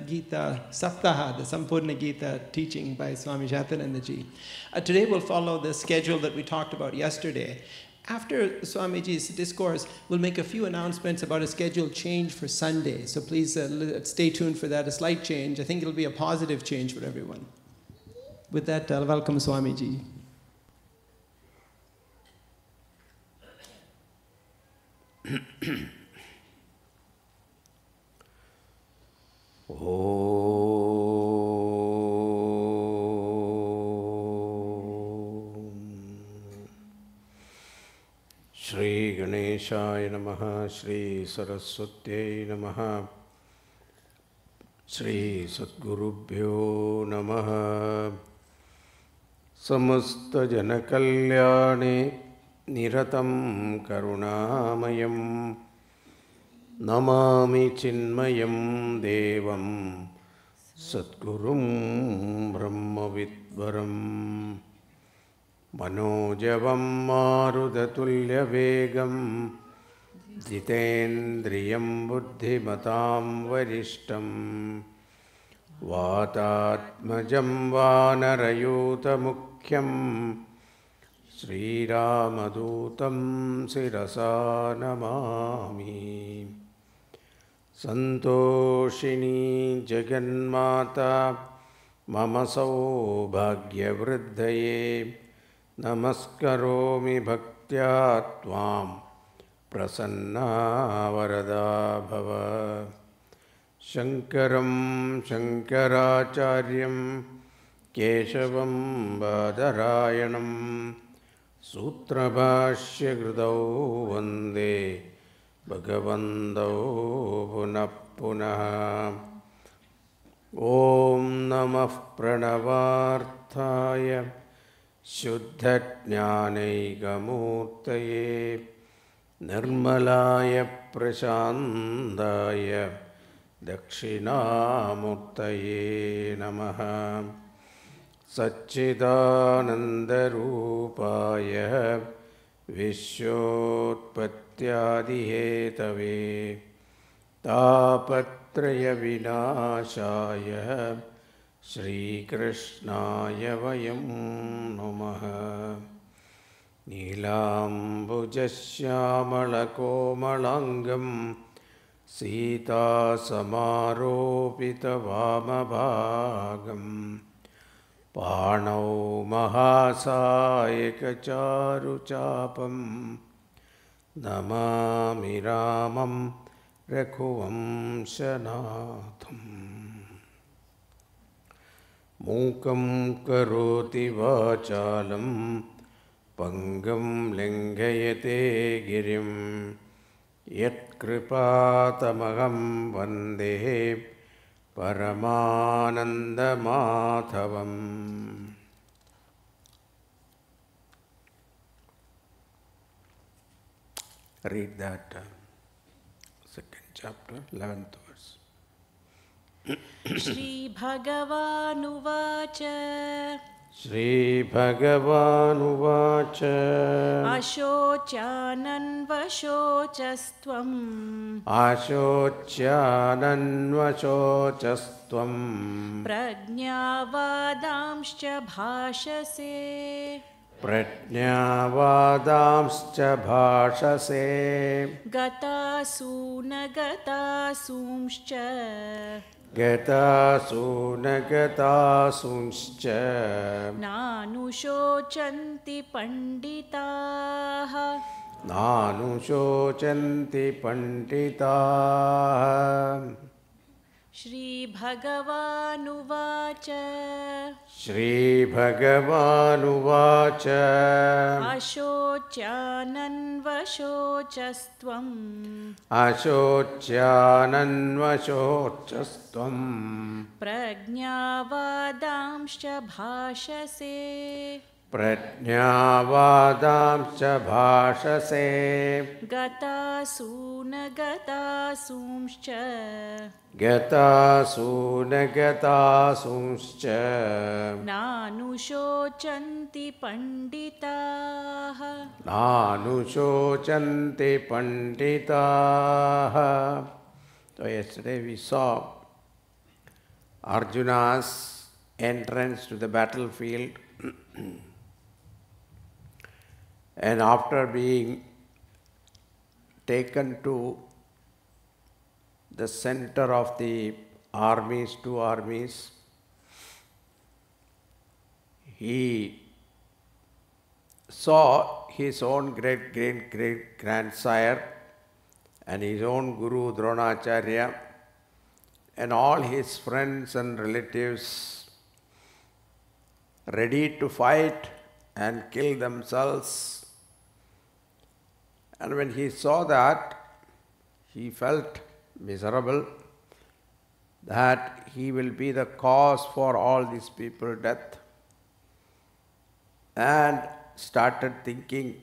Gita Saptaha, the Sampoorna Gita teaching by Swami Shantananda ji. Today we'll follow the schedule that we talked about yesterday. After Swamiji's discourse, we'll make a few announcements about a schedule change for Sunday. So please stay tuned for that, a slight change. I think it'll be a positive change for everyone. With that, I'll welcome Swamiji. Shri Ganeshaya Namaha, Shri Saraswatyai Namaha, Shri Sadgurubhyo Namaha. Samasta Janakalyane Niratam Karunamayam Namami Chinmayam Devam Sadgurum Brahmavidvaram Manojavam Marudhatulya Vegam Jitendriyam Buddhimatam Varishtam Vatatmajam Vanarayuta Mukhyam Sri Ramadutam Sirasa Namami Santoshini Jaganmata Mama Saubhagya Vriddhaye Namaskaromi Bhaktya Tvam Prasanna Varada Bhava Shankaram Shankaracharyam Keshavam Badarayanam Sutrabhashya Grudau Vande Bhagavandau Punah Punah Om Namah Pranavarthaya Shuddha-jnanaikamurtaye Nirmalaya Prashandaya Dakshinamurtaye Namaha Satchidanandarupaya Vishwotpattyadihetave Tapatraya Vinashaya Shri Krishnaya Vayam Namaha Nilambujasyamalakomalangam Sita Samaropita Vamabhagam Panau Mahasayaka Charuchapam Namami Ramam Raghuvamshanatham Mukam karoti vachalam Pangam lingayate girim Yat kripatamaham vande Paramananda Madhavam. Read that second chapter, 11th verse. Shri Bhagavanuvacha Shri Bhagavanuvacha Ashochananvashocastvam Ashochananvashocastvam Prajnavadamscha bhashase Prajnavadamscha bhashase Gatasuna gatasumscha Gatasuna gatasumscha Nanushocanti panditaha Nanushocanti panditaha. Shri Bhagavanuvacha Shri Bhagavanuvacha Ashochananvashocastvam Ashochananvashocastvam Prajnavadamscha bhashase Prajnavadamscha bhashase Gatasuna gatasumscha Gatasuna gatasumscha Nanushocanti panditaha Nanushocanti panditaha. So yesterday we saw Arjuna's entrance to the battlefield. And after being taken to the center of the armies, two armies, he saw his own great-great-great-grandsire and his own Guru Dronacharya and all his friends and relatives ready to fight and kill themselves. And when he saw that, he felt miserable that he will be the cause for all these people's death, and started thinking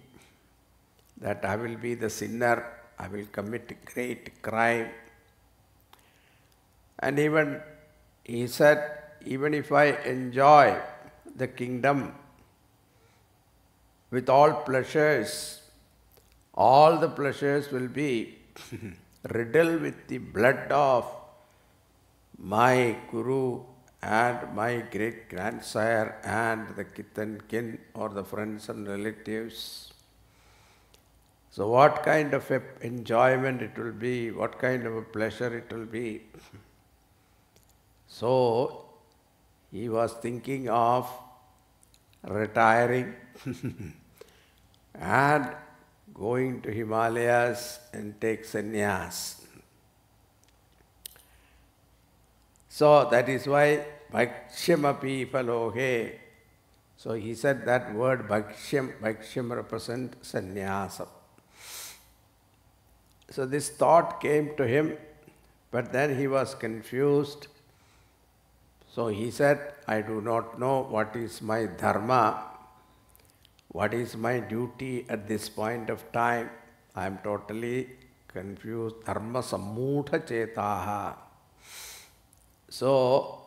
that I will be the sinner, I will commit great crime. And even he said, even if I enjoy the kingdom with all the pleasures will be riddled with the blood of my Guru and my great-grandsire and the kith and kin or the friends and relatives. So what kind of a enjoyment it will be, what kind of a pleasure it will be. So he was thinking of retiring and going to Himalayas and take sannyas. So that is why Bhakshamapi Phalohe. So he said that word Bhaksham represents sannyasa. So this thought came to him, but then he was confused. So he said, I do not know what is my dharma, what is my duty at this point of time. I am totally confused. Dharma sammudha chetaha. So,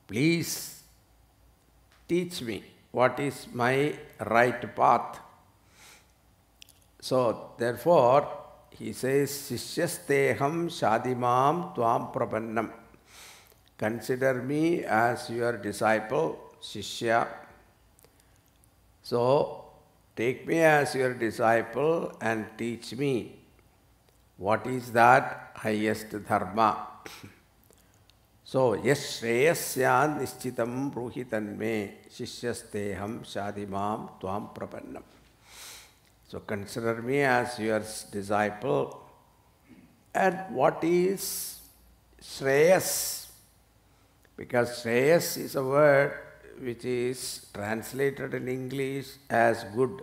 please teach me what is my right path. So, therefore, he says, Sishyasteham shadimam tvam prabannam. Consider me as your disciple, Shishya. So, take me as your disciple and teach me what is that highest dharma. So, yes shreyasyan nishchitam bruhitan me shishyasteham shadimam tvam prapannam. So, consider me as your disciple. And what is shreyas? Because shreyas is a word which is translated in English as good.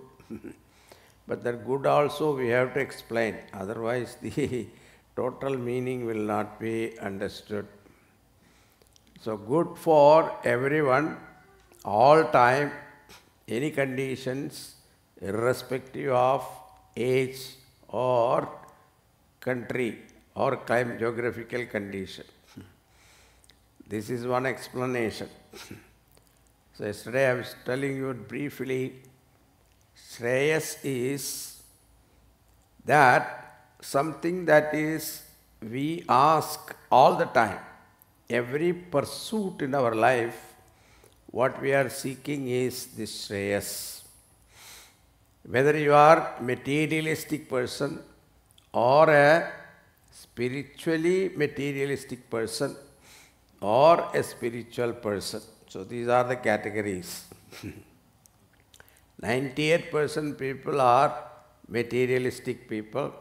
But that good also we have to explain. Otherwise, the total meaning will not be understood. So, good for everyone, all time, any conditions, irrespective of age or country or geographical condition. This is one explanation. So, yesterday I was telling you briefly, Shreyas is that something that is we ask all the time. Every pursuit in our life, what we are seeking is this Shreyas. Whether you are a materialistic person or a spiritually materialistic person or a spiritual person. So these are the categories. 98% people are materialistic people.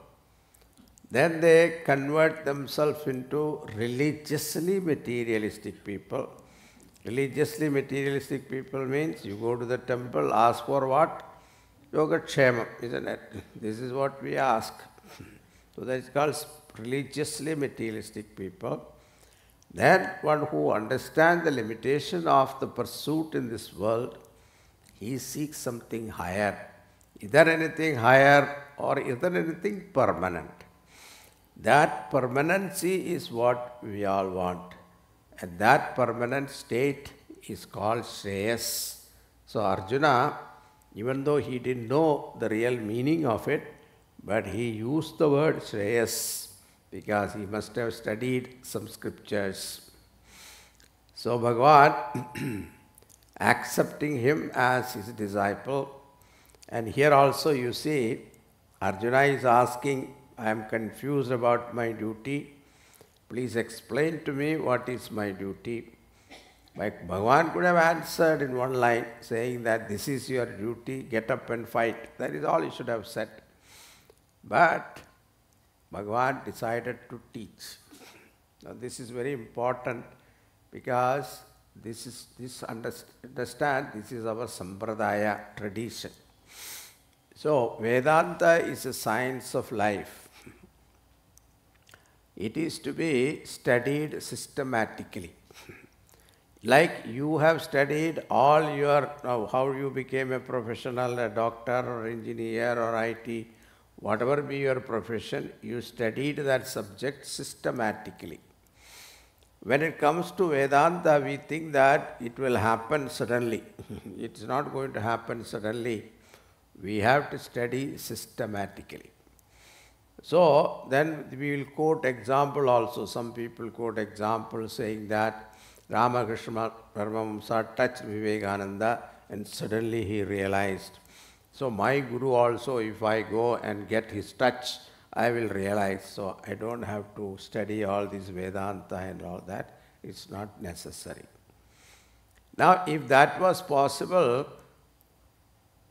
Then they convert themselves into religiously materialistic people. Religiously materialistic people means you go to the temple, ask for what? Yoga-kshemam, isn't it? This is what we ask. So that is called religiously materialistic people. Then one who understands the limitation of the pursuit in this world, he seeks something higher. Either anything higher or either anything permanent. That permanency is what we all want. And that permanent state is called Shreyas. So Arjuna, even though he didn't know the real meaning of it, but he used the word Shreyas because he must have studied some scriptures. So Bhagavan accepting him as his disciple. And here also you see, Arjuna is asking, I am confused about my duty. Please explain to me what is my duty. Like Bhagavan could have answered in one line, saying that this is your duty, get up and fight. That is all he should have said. But Bhagavan decided to teach. Now this is very important because understand, this is our Sampradaya tradition. So Vedanta is a science of life. It is to be studied systematically. Like you have studied all your, how you became a professional, a doctor or engineer or IT, whatever be your profession, you studied that subject systematically. When it comes to Vedanta, we think that it will happen suddenly. It's not going to happen suddenly. We have to study systematically. So then we will quote example also. Some people quote example saying that Ramakrishna Paramahamsa touched Vivekananda and suddenly he realized. So my Guru also, if I go and get his touch, I will realize. So I don't have to study all this Vedanta and all that. It's not necessary. Now if that was possible,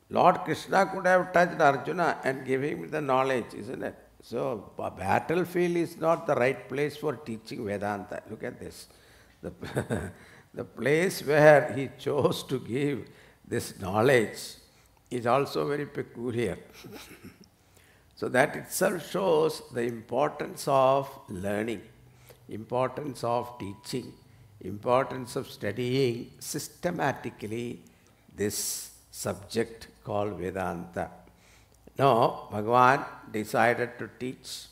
Lord Krishna could have touched Arjuna and given him the knowledge, isn't it? So a battlefield is not the right place for teaching Vedanta. Look at this. The place where he chose to give this knowledge is also very peculiar. So that itself shows the importance of learning, importance of teaching, importance of studying systematically this subject called Vedanta. Now, Bhagavan decided to teach,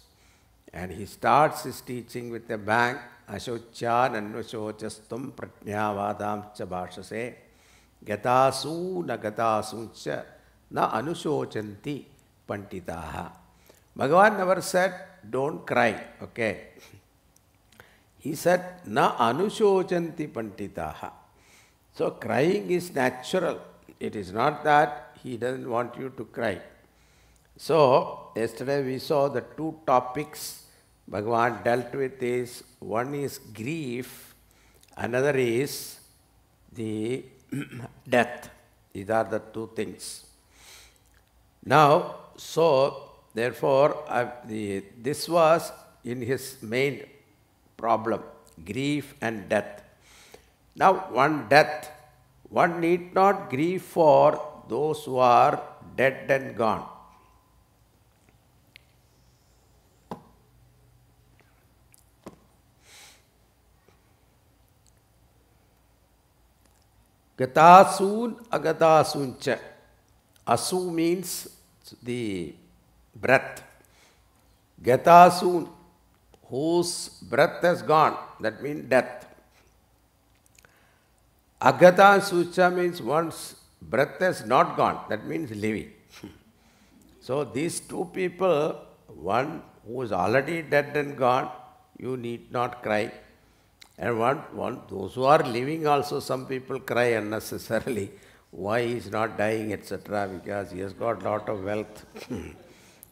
and he starts his teaching with a bang. Ashocha nanvashochastum prajnavadam cha bhashase gatasu na gatasuncha na anushochanti pantitaha. Bhagavan never said, don't cry, okay? He said, na anushochanti pantitaha. So crying is natural. It is not that he doesn't want you to cry. So, yesterday we saw the two topics Bhagavan dealt with is, one is grief, another is the death. These are the two things. Now, so therefore, this was in his main problem, grief and death. Now, one need not grieve for those who are dead and gone. Gatasun agatasuncha. Asu means the breath. Gatasun, whose breath has gone, that means death. Agatasuncha means one's breath has not gone, that means living. So these two people, one who is already dead and gone, you need not cry. And those who are living also, some people cry unnecessarily. Why he is not dying, etc. Because he has got lot of wealth.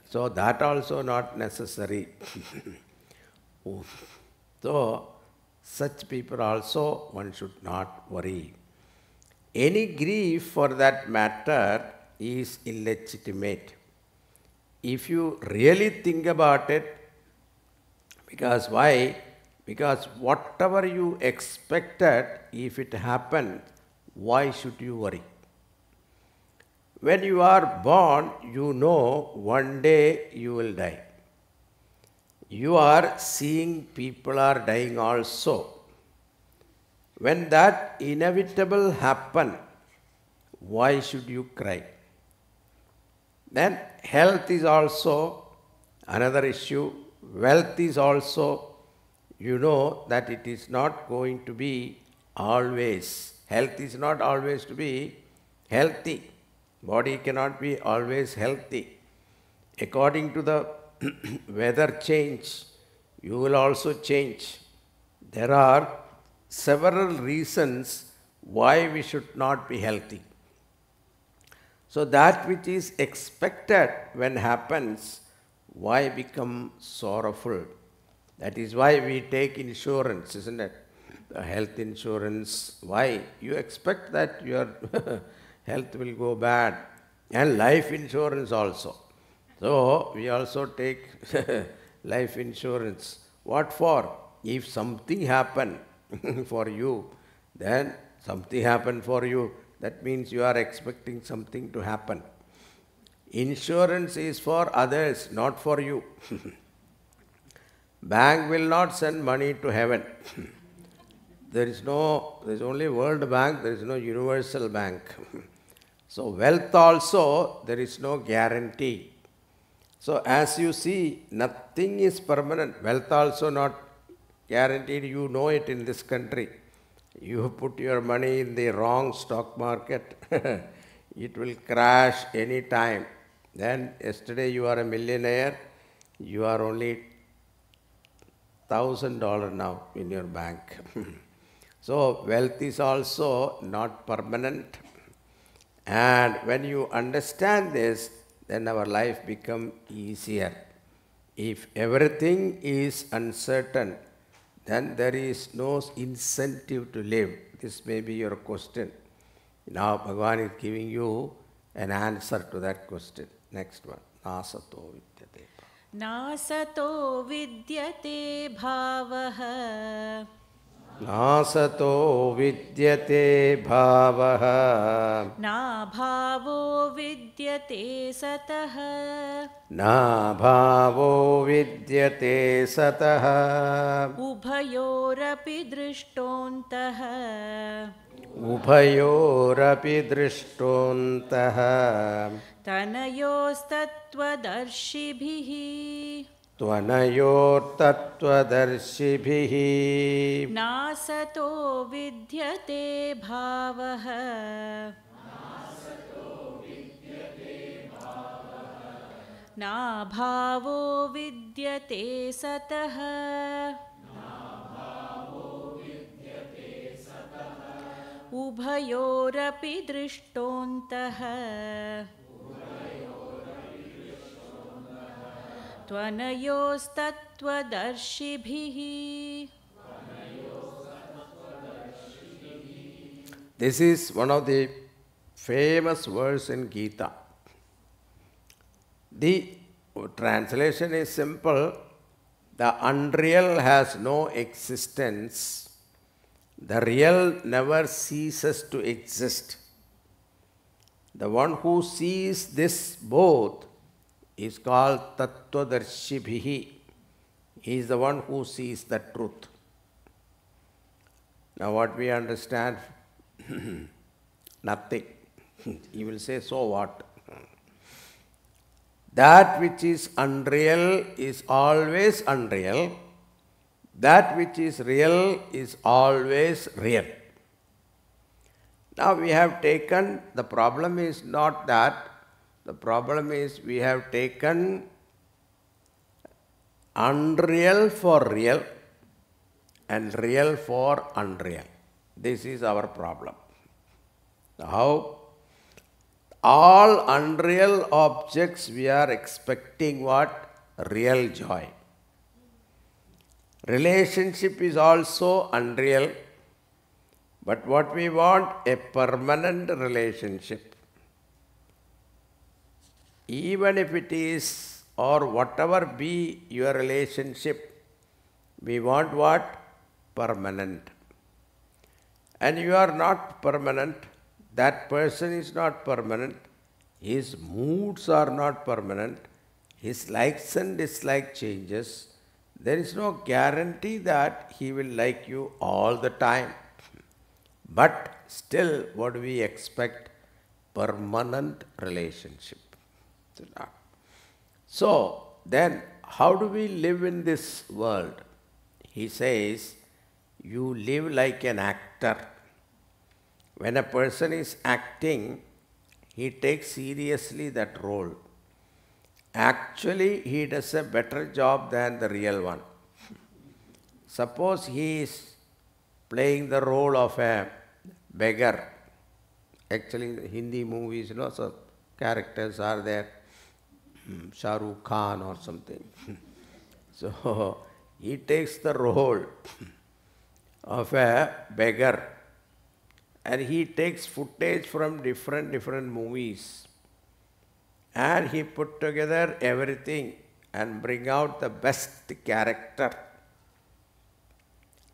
So that also not necessary. So such people also one should not worry. Any grief for that matter is illegitimate. If you really think about it, because why? Because whatever you expected, if it happened, why should you worry? When you are born, you know one day you will die. You are seeing people are dying also. When that inevitable happen, why should you cry? Then health is also another issue. Wealth is also, you know that it is not going to be always. Health is not always to be healthy. Body cannot be always healthy. According to the weather change, you will also change. There are several reasons why we should not be healthy. So that which is expected when happens, why become sorrowful? That is why we take insurance, isn't it? The health insurance. Why? You expect that your health will go bad. And life insurance also. So we also take life insurance. What for? If something happen for you, then something happened for you. That means you are expecting something to happen. Insurance is for others, not for you. Bank will not send money to heaven. There is only World Bank, there is no universal bank. So wealth also, there is no guarantee. So as you see, nothing is permanent. Wealth also not guaranteed. You know it in this country. You put your money in the wrong stock market, it will crash any time. Then yesterday you are a millionaire, you are only $1,000 now in your bank. So wealth is also not permanent. And when you understand this, then our life becomes easier. If everything is uncertain, then there is no incentive to live. This may be your question. Now Bhagavan is giving you an answer to that question. Next one. Nasato vidyate. नासतो विद्यते भावः नासतो विद्यते भावः नाभावो विद्यते सतः नाभावो विद्यते सतः उभयोरपि दृष्टोऽन्तः उभयोरपि दृष्टोऽन्तः तनयोस्तत्त्वदर्शिभिः त्वनयोर्तत्त्वदर्शिभिः नासतो विद्यते भावः नाभावो विद्यते सतः उभयोरपि दृष्टोऽन्तः त्वनयोस्तत्त्वदर्शिभिः. This is one of the famous verses in Gita. The translation is simple. The unreal has no existence. The real never ceases to exist. The one who sees this both is called Tattvadarshibhihi. He is the one who sees the truth. Now what we understand? Nothing. He will say, so what? That which is unreal is always unreal. That which is real is always real. Now we have taken, the problem is not that. The problem is we have taken unreal for real and real for unreal. This is our problem. How? All unreal objects we are expecting what? Real joy. Relationship is also unreal, but what we want? A permanent relationship. Even if it is, or whatever be your relationship, we want what? Permanent. And you are not permanent. That person is not permanent. His moods are not permanent. His likes and dislikes changes. There is no guarantee that he will like you all the time. But still, what do we expect? Permanent relationship. So, then, how do we live in this world? He says, you live like an actor. When a person is acting, he takes seriously that role. Actually, he does a better job than the real one. Suppose he is playing the role of a beggar. Actually, in the Hindi movies, lots of characters are there. Shah Rukh Khan or something. So, he takes the role of a beggar. And he takes footage from different movies. And he put together everything and bring out the best character.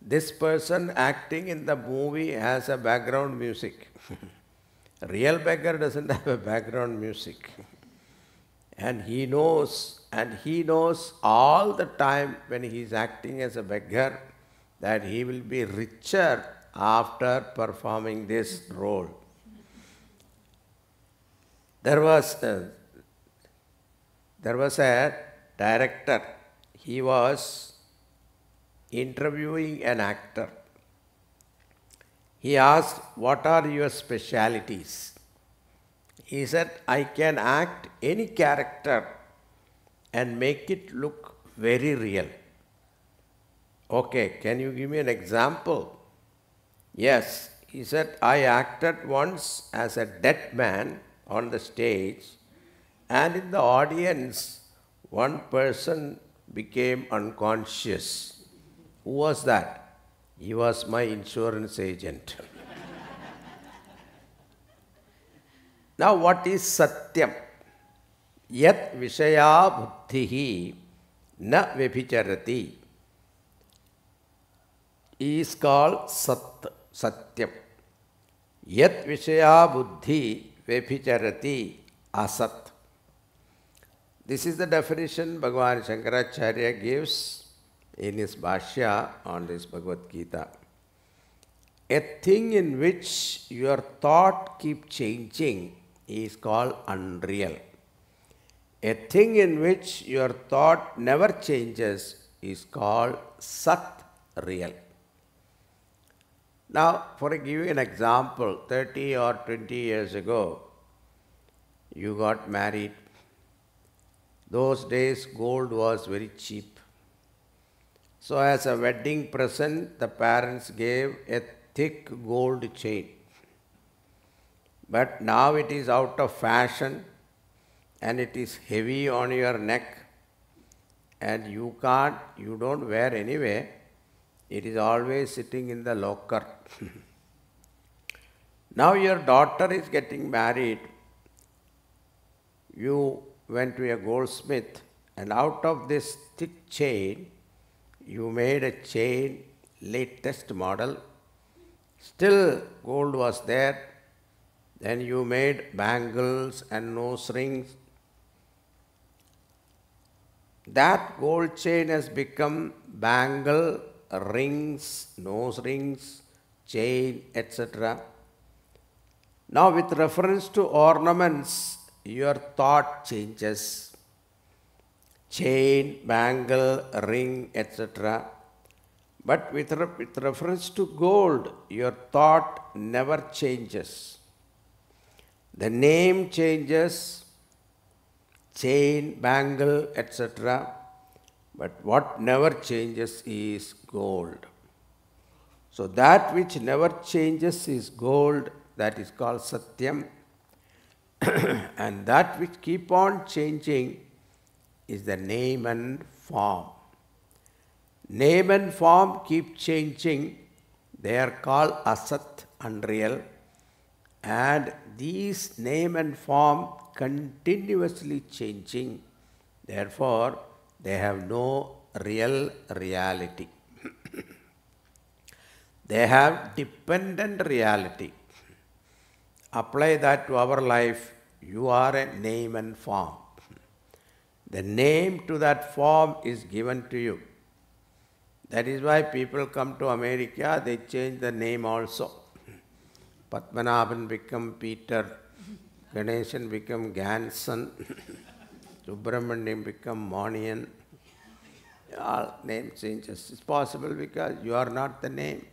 This person acting in the movie has a background music. Real beggar doesn't have a background music. And he knows all the time when he is acting as a beggar that he will be richer after performing this role. There was a director. He was interviewing an actor. He asked, "What are your specialities?" He said, "I can act any character and make it look very real." "Okay, can you give me an example?" "Yes." He said, "I acted once as a dead man on the stage, and in the audience, one person became unconscious." "Who was that?" "He was my insurance agent." Now, what is Satyam? Yat Vishaya Buddhihi na Vibhicharati is called Satyam. Yat Vishaya Buddhi Vibhicharati Asat. This is the definition Bhagavan Shankaracharya gives in his Bhashya on this Bhagavad Gita. A thing in which your thought keeps changing is called unreal. A thing in which your thought never changes is called Sat real. Now, for give you an example, 30 or 20 years ago, you got married. Those days, gold was very cheap. So, as a wedding present, the parents gave a thick gold chain. But now it is out of fashion and it is heavy on your neck and you don't wear anyway. It is always sitting in the locker. Now your daughter is getting married. You went to a goldsmith and out of this thick chain, you made a chain, latest model. Still gold was there. Then you made bangles and nose rings. That gold chain has become bangle, rings, nose rings, chain, etc. Now with reference to ornaments, your thought changes. Chain, bangle, ring, etc. But with reference to gold, your thought never changes. The name changes, chain, bangle, etc. But what never changes is gold. So that which never changes is gold, that is called Satyam. And that which keep on changing is the name and form. Name and form keep changing. They are called Asat, unreal. And these name and form continuously changing. Therefore, they have no real reality. They have dependent reality. Apply that to our life. You are a name and form. The name to that form is given to you. That is why people come to America, they change the name also. Padmanabhan become Peter, Ganeshan become Ganson, Subramaniam become Monian. All name changes. It's possible because you are not the name.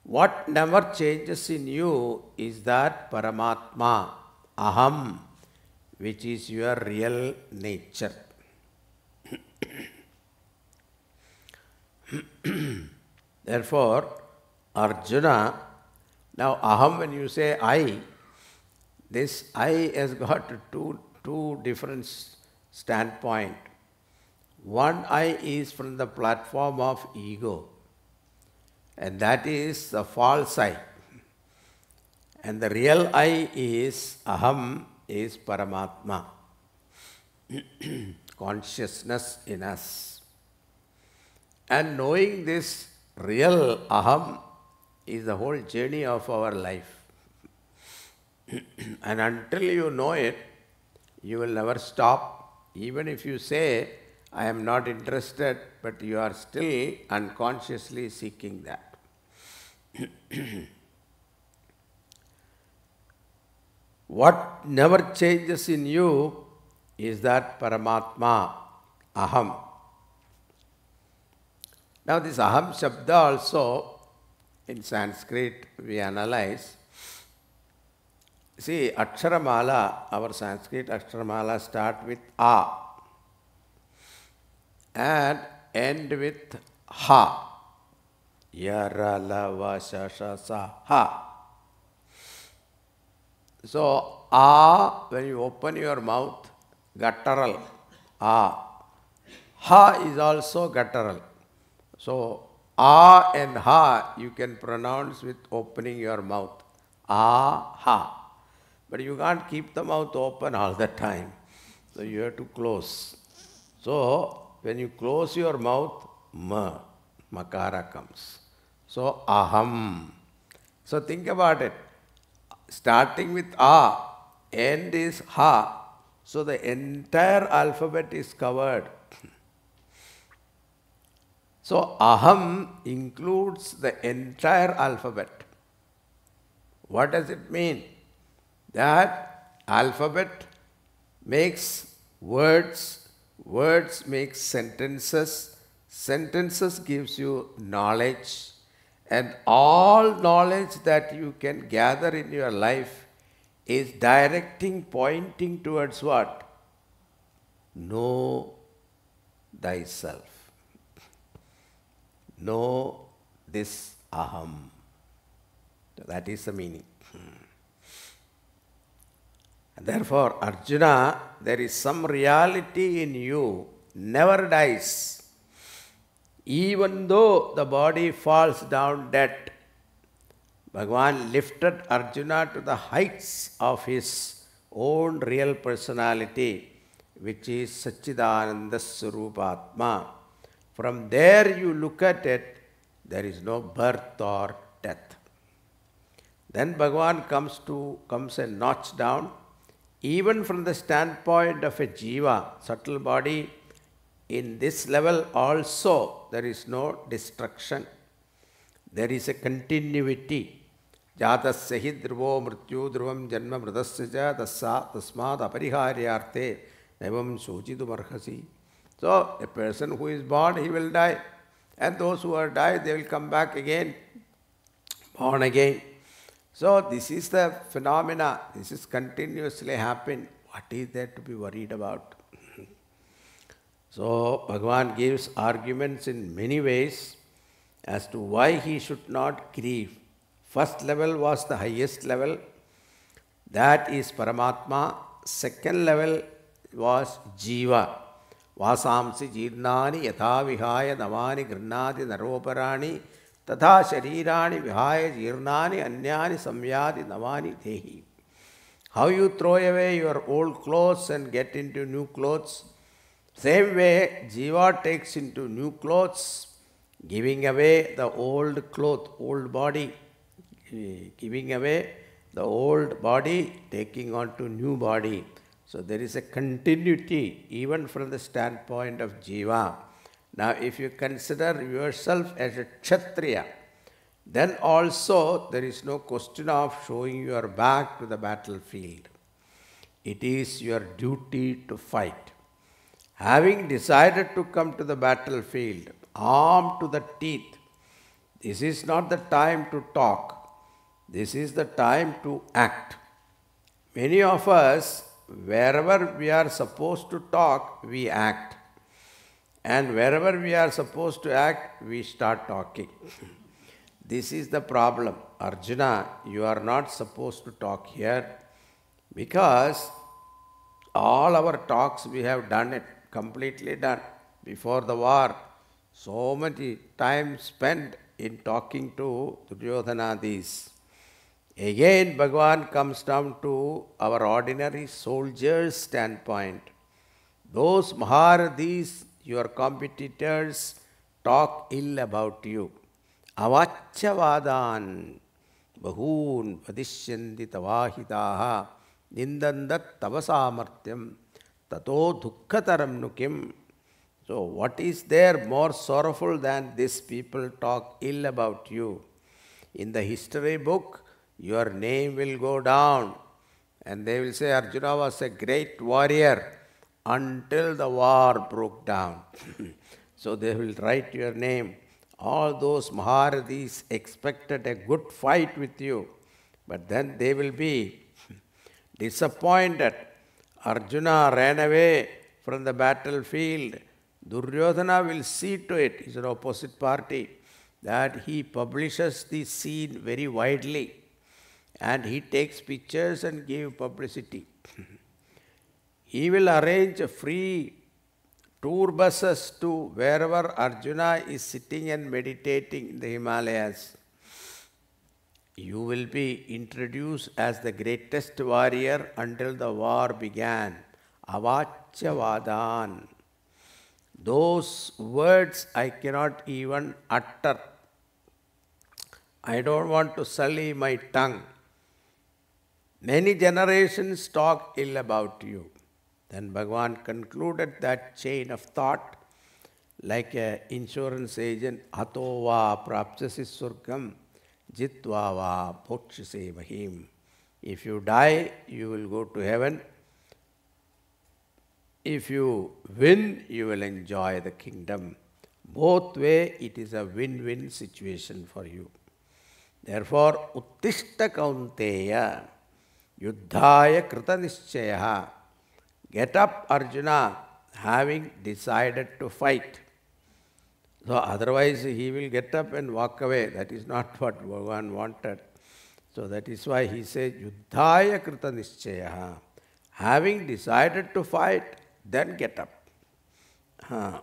What never changes in you is that Paramatma, Aham, which is your real nature. Therefore, Arjuna, now aham, when you say I, this I has got two different standpoint. One I is from the platform of ego, and that is the false I. And the real I is aham, is Paramatma, consciousness in us. And knowing this real aham is the whole journey of our life. And until you know it, you will never stop. Even if you say, I am not interested, but you are still unconsciously seeking that. What never changes in you is that Paramatma, aham. Now this aham shabda also, in Sanskrit we analyze. See, Aksharamala, our Sanskrit Aksharamala start with A and end with Ha. Yara, lava, shasha, sa, ha. So, A, when you open your mouth, guttural, A. Ha is also guttural. So, A and Ha you can pronounce with opening your mouth. A, Ha. But you can't keep the mouth open all the time. So you have to close. So when you close your mouth, Ma, Makara comes. So aham. So think about it. Starting with A, end is Ha. So the entire alphabet is covered. So aham includes the entire alphabet. What does it mean? That alphabet makes words, words makes sentences, sentences gives you knowledge, and all knowledge that you can gather in your life is directing, pointing towards what? Know thyself. Know this aham. That is the meaning. Therefore, Arjuna, there is some reality in you, never dies. Even though the body falls down dead, Bhagavan lifted Arjuna to the heights of his own real personality, which is Satchidananda Swarupatma. From there you look at it, there is no birth or death. Then Bhagavan comes a notch down. Even from the standpoint of a jiva, subtle body, in this level also there is no destruction. There is a continuity. Jatasya hi dhruvo mrityu dhruvam janma mridasya ja tasmad apariharyarte nevam shochidum arhasi. So, a person who is born, he will die. And those who are died, they will come back again, born again. So this is the phenomena, this is continuously happening. What is there to be worried about? So Bhagavan gives arguments in many ways as to why he should not grieve. First level was the highest level, that is Paramatma. Second level was Jiva. Vasamsi jirnani yatha vihaya navani grannati naroparani Tatha sharirani vihaya jirnani anyani samyadi navani dehi. How you throw away your old clothes and get into new clothes, same way Jiva takes into new clothes, giving away the old cloth, old body, giving away the old body, taking on to new body. So there is a continuity even from the standpoint of Jiva. Now, if you consider yourself as a Kshatriya, then also there is no question of showing your back to the battlefield. It is your duty to fight. Having decided to come to the battlefield, armed to the teeth, this is not the time to talk. This is the time to act. Many of us, wherever we are supposed to talk, we act. And wherever we are supposed to act, we start talking. This is the problem. Arjuna, you are not supposed to talk here because all our talks we have done it, completely done before the war. So many time spent in talking to Duryodhanadis. Again, Bhagavan comes down to our ordinary soldier's standpoint. Those Maharadhis, your competitors, talk ill about you. Avachavadan bahun vadishyanti tavahitaha nindandat tavasamartyam tato dukkhataram nukim. So what is there more sorrowful than this people talk ill about you? In the history book, your name will go down and they will say Arjuna was a great warrior until the war broke down. So they will write your name. All those Maharadhis expected a good fight with you, but then they will be disappointed. Arjuna ran away from the battlefield. Duryodhana will see to it, he's an opposite party, that he publishes the scene very widely and he takes pictures and gives publicity. He will arrange free tour buses to wherever Arjuna is sitting and meditating in the Himalayas. You will be introduced as the greatest warrior until the war began. Avachavadan. Those words I cannot even utter. I don't want to sully my tongue. Many generations talk ill about you. Then Bhagavan concluded that chain of thought like an insurance agent. Ato va prapchasi surgam jitva va bhokshase mahim. If you die, you will go to heaven. If you win, you will enjoy the kingdom. Both way, it is a win-win situation for you. Therefore, uttishta kaunteya yuddhaya krita nischaya. Get up, Arjuna, having decided to fight. So otherwise he will get up and walk away. That is not what Bhagavan wanted. So that is why he says, Yuddhaya krita nischaya. Having decided to fight, then get up. Now.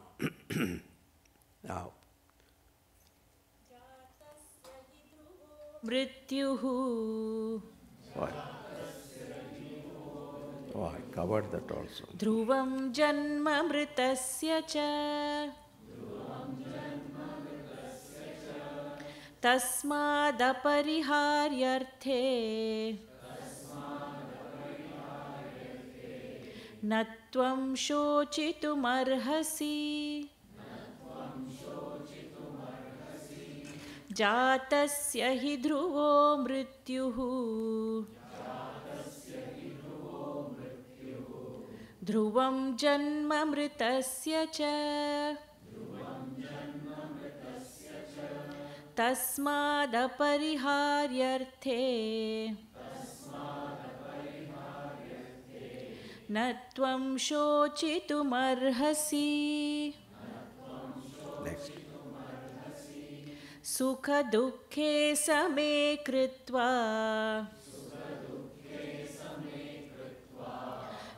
Mrityuhu. What? Oh, I covered that also. Dhruvam janma mritasya cha. Tasmadapariharyarthe. Natvam shocitumarhasi. Jatasya hi dhruvo mrityuhu. Dhruvam janma mritasya cha. Tasmadapariharyarthe. Natvam shocitumarhasi. Next. Sukha dukkhe same kritva.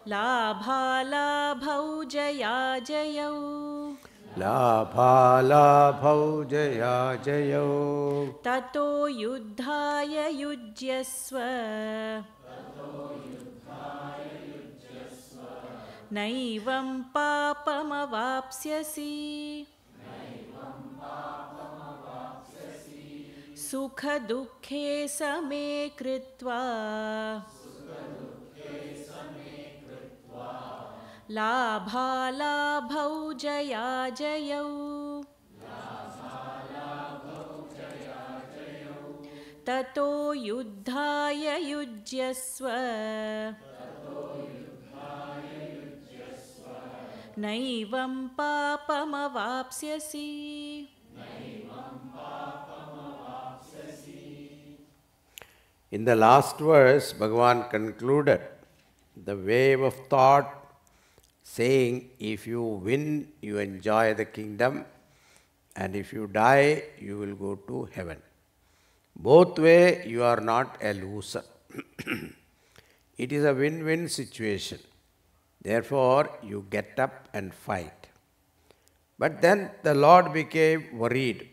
Labha labhau jaya jayau. Labha labhau jaya jayau. Tato yuddhaya yujyasva. Naivam papamavapsyasi. Sukha dukkhe same kritva. Labha labhau jaya jayau. Tato yuddhaya yujyasva. Naivam papamavapsyasi. In the last verse, Bhagavan concluded, the wave of thought saying, if you win, you enjoy the kingdom, and if you die, you will go to heaven. Both way, you are not a loser. It is a win-win situation. Therefore, you get up and fight. But then the Lord became worried.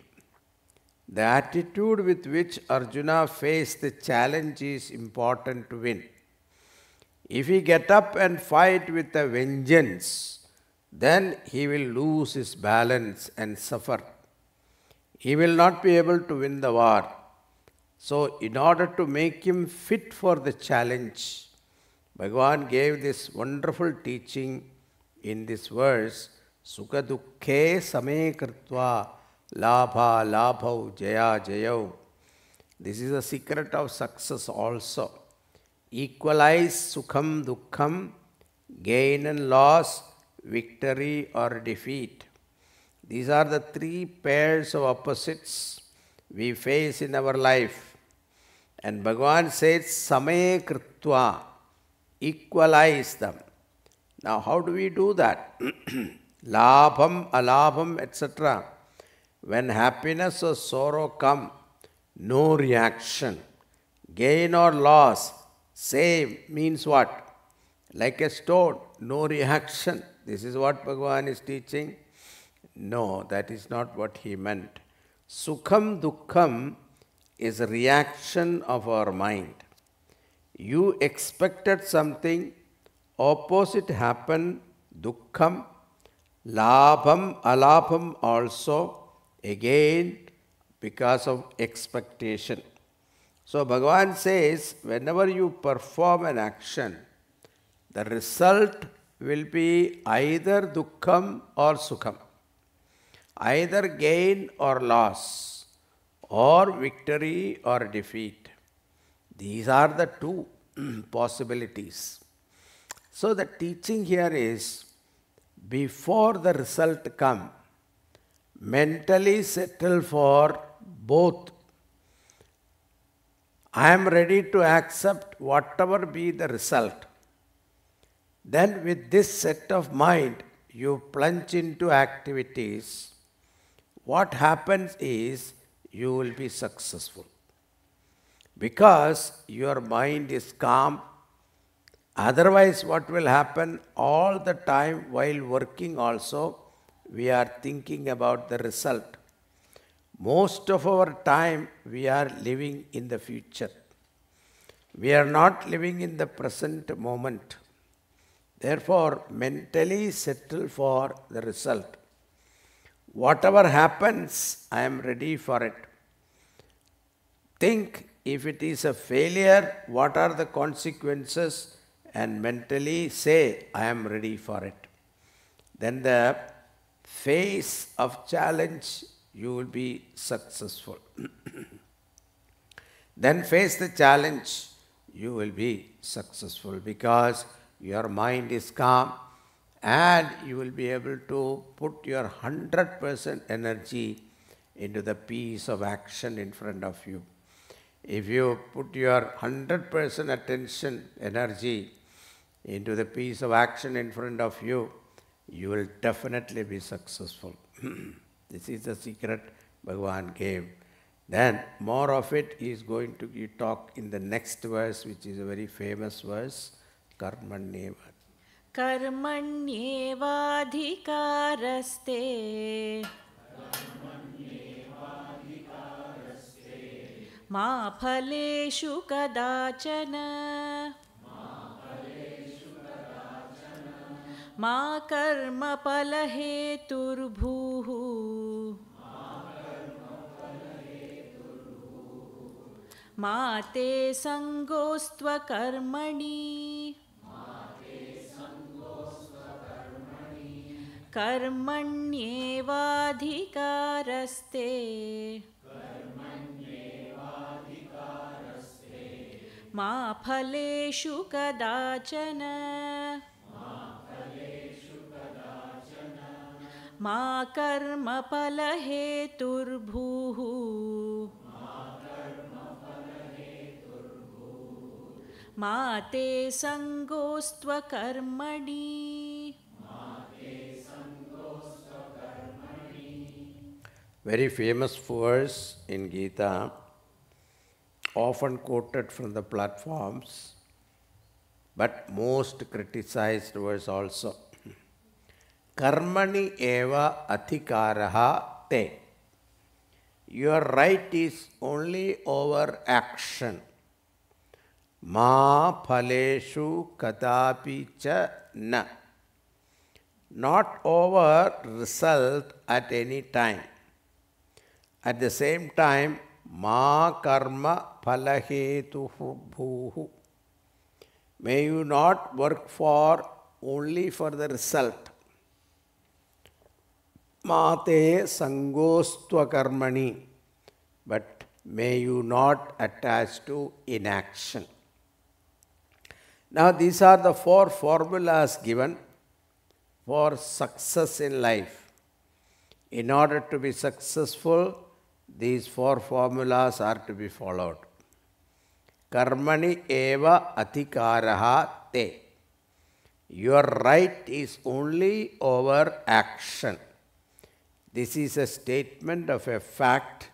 The attitude with which Arjuna faced the challenge is important to win. If he get up and fight with a vengeance, then he will lose his balance and suffer. He will not be able to win the war. So, in order to make him fit for the challenge, Bhagavan gave this wonderful teaching in this verse, Sukha dukkhe same kritva labha labhau jaya jayau. This is the secret of success also. Equalize sukham dukkham, gain and loss, victory or defeat. These are the three pairs of opposites we face in our life. And Bhagavan says, Same kritva, equalize them. Now, how do we do that? Labham, alabham, etc. When happiness or sorrow come, no reaction. Gain or loss, same means what? Like a stone, no reaction. This is what Bhagavan is teaching. No, that is not what he meant. Sukham dukkham is a reaction of our mind. You expected something, opposite happened, dukkham, labham, alabham also, again because of expectation. So Bhagavan says, whenever you perform an action, the result will be either dukkham or sukham, either gain or loss, or victory or defeat. These are the two possibilities. So the teaching here is, before the result come, mentally settle for both. I am ready to accept whatever be the result. Then with this set of mind, you plunge into activities. What happens is, you will be successful. Because your mind is calm. Otherwise, what will happen? All the time while working also, we are thinking about the result. Most of our time, we are living in the future. We are not living in the present moment. Therefore, mentally settle for the result. Whatever happens, I am ready for it. Think, if it is a failure, what are the consequences? And mentally say, I am ready for it. Then the face of challenge, you will be successful. Then face the challenge, you will be successful because your mind is calm and you will be able to put your 100% energy into the piece of action in front of you. If you put your 100% attention, energy into the piece of action in front of you, you will definitely be successful. This is the secret Bhagavan gave. Then more of it is going to be talked in the next verse, which is a very famous verse, Karmanyeva. Karmanyevadhikaraste ma phaleshu kadachana ma karma palaheturbhuhu ma te sangostva karmani karmanyevadhikaraste ma phaleshu kadachana ma karma palaheturbhuhu ma te sangostva karmani very famous verse in Gita, often quoted from the platforms, but most criticized verse also. Karmani eva adhikaraha te. Your right is only over action. Ma phaleshu kadapi cha na. Not over result at any time. At the same time, ma karma phalahetuhu bhuhu. May you not work for only for the result. Mate sangostva karmani. But may you not attach to inaction. Now these are the 4 formulas given for success in life. In order to be successful, these 4 formulas are to be followed. Karmani eva adhikaraha te. Your right is only over action. This is a statement of a fact.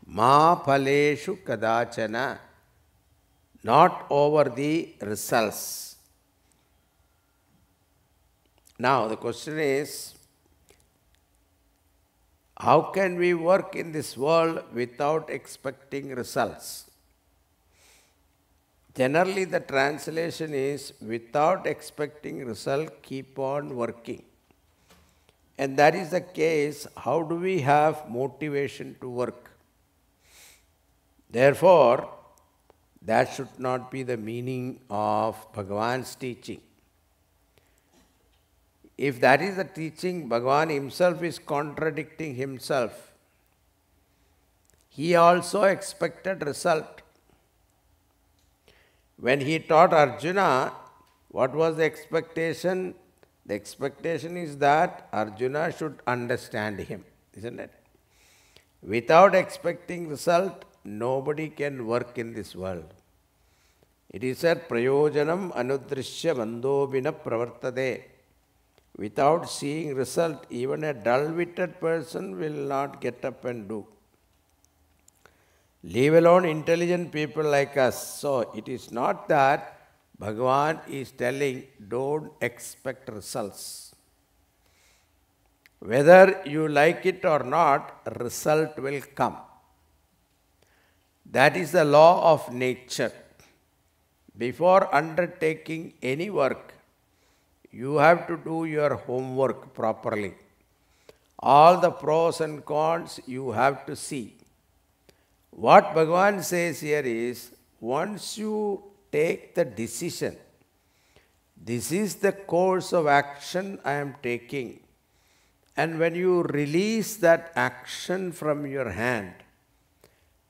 Ma phaleshu kadachana. Not over the results. Now the question is, how can we work in this world without expecting results? Generally the translation is, without expecting result, keep on working. And that is the case, how do we have motivation to work? Therefore, that should not be the meaning of Bhagavan's teaching. If that is the teaching, Bhagavan himself is contradicting himself. He also expected result. When he taught Arjuna, what was the expectation? The expectation is that Arjuna should understand him, isn't it? Without expecting result, nobody can work in this world. It is said, prayojanam anudrishya bandobina pravartade. Without seeing result, even a dull-witted person will not get up and do. Leave alone intelligent people like us. So it is not that Bhagavan is telling, don't expect results. Whether you like it or not, result will come. That is the law of nature. Before undertaking any work, you have to do your homework properly. All the pros and cons you have to see. What Bhagavan says here is, once you take the decision, this is the course of action I am taking. And when you release that action from your hand,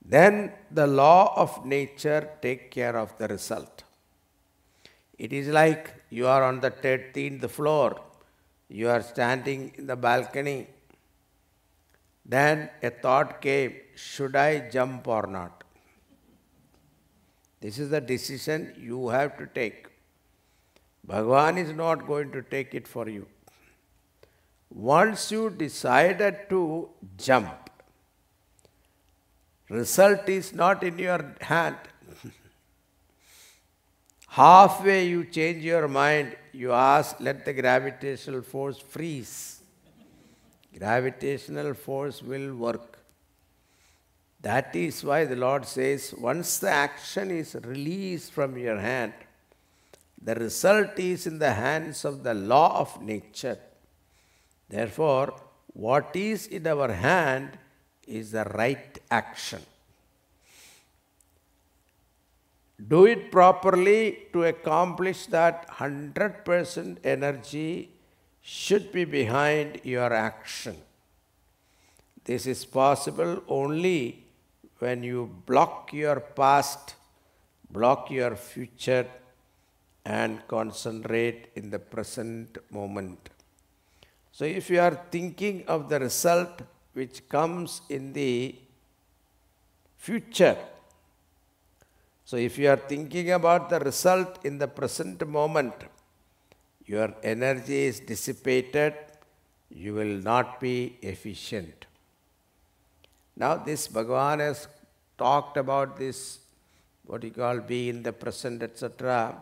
then the law of nature take care of the result. It is like you are on the 13th floor, you are standing in the balcony. Then a thought came, should I jump or not? This is the decision you have to take. Bhagavan is not going to take it for you. Once you decided to jump, result is not in your hand. Halfway you change your mind, you ask, let the gravitational force freeze. Gravitational force will work. That is why the Lord says, once the action is released from your hand, the result is in the hands of the law of nature. Therefore, what is in our hand is the right action. Do it properly. To accomplish that, 100% energy should be behind your action. This is possible only when you block your past, block your future, and concentrate in the present moment. So if you are thinking of the result which comes in the future, so if you are thinking about the result in the present moment, your energy is dissipated, you will not be efficient. Now this Bhagavan has talked about this, what you call be in the present, etc.,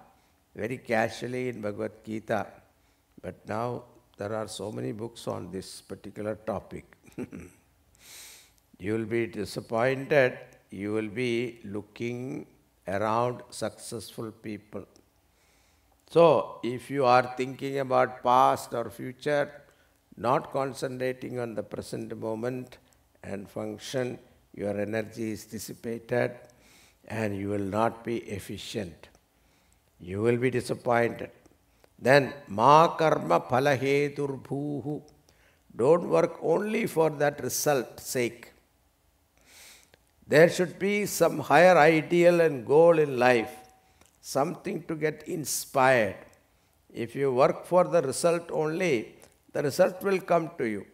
very casually in Bhagavad Gita. But now there are so many books on this particular topic. You will be disappointed. You will be looking around successful people. So, if you are thinking about past or future, not concentrating on the present moment and function, your energy is dissipated and you will not be efficient. You will be disappointed. Then, ma karma phalahetur bhuhu. Don't work only for that result sake. There should be some higher ideal and goal in life, something to get inspired. If you work for the result only, the result will come to you.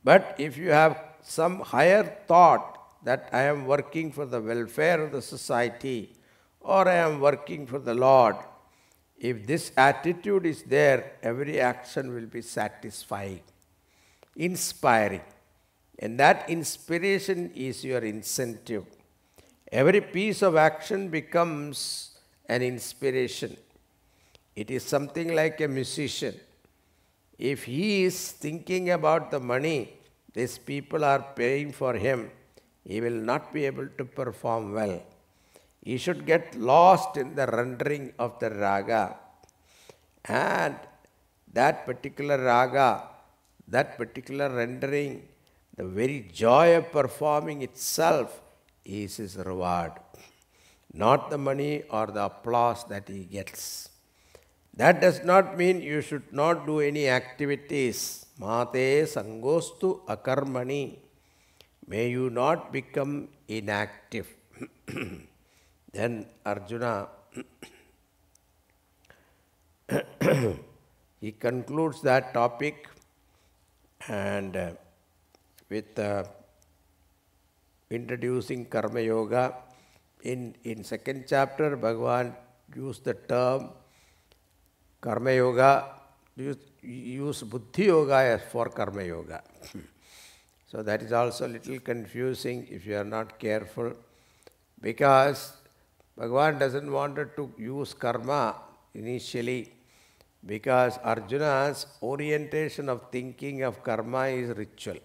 But if you have some higher thought that I am working for the welfare of the society or I am working for the Lord, if this attitude is there, every action will be satisfying, inspiring. And that inspiration is your incentive. Every piece of action becomes an inspiration. It is something like a musician. If he is thinking about the money these people are paying for him, he will not be able to perform well. He should get lost in the rendering of the raga. And that particular raga, that particular rendering, the very joy of performing itself is his reward, not the money or the applause that he gets. That does not mean you should not do any activities. Mate sangostu akarmani. May you not become inactive. Then Arjuna, he concludes that topic and with introducing Karma Yoga. In second chapter, Bhagavan used the term Karma Yoga, use Buddhi Yoga for Karma Yoga. So that is also a little confusing if you are not careful, because Bhagavan doesn't want to use karma initially, because Arjuna's orientation of thinking of karma is ritual.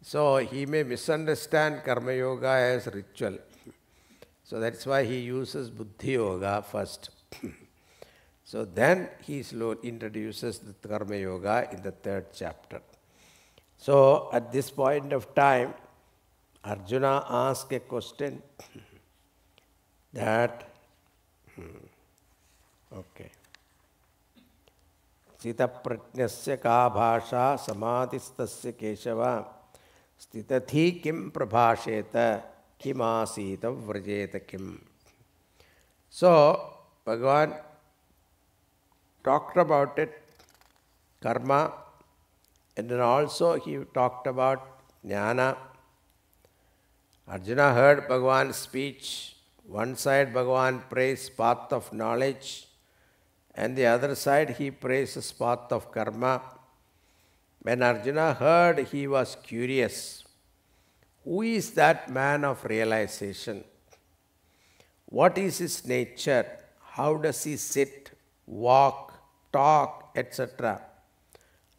So he may misunderstand Karma Yoga as ritual. So that's why he uses Buddhi Yoga first. So then he slowly introduces the Karma Yoga in the third chapter. So at this point of time, Arjuna asked a question that, okay. Sita prajnasya ka bhasha samadhistasya keshava stitathi kim prabhasheta kim asita vrajeta kim. So Bhagavan talked about it, karma, and then also he talked about Jnana. Arjuna heard Bhagavan's speech. One side Bhagavan praised path of knowledge, and the other side he praises path of karma. When Arjuna heard, he was curious. Who is that man of realization? What is his nature? How does he sit, walk, talk, etc.?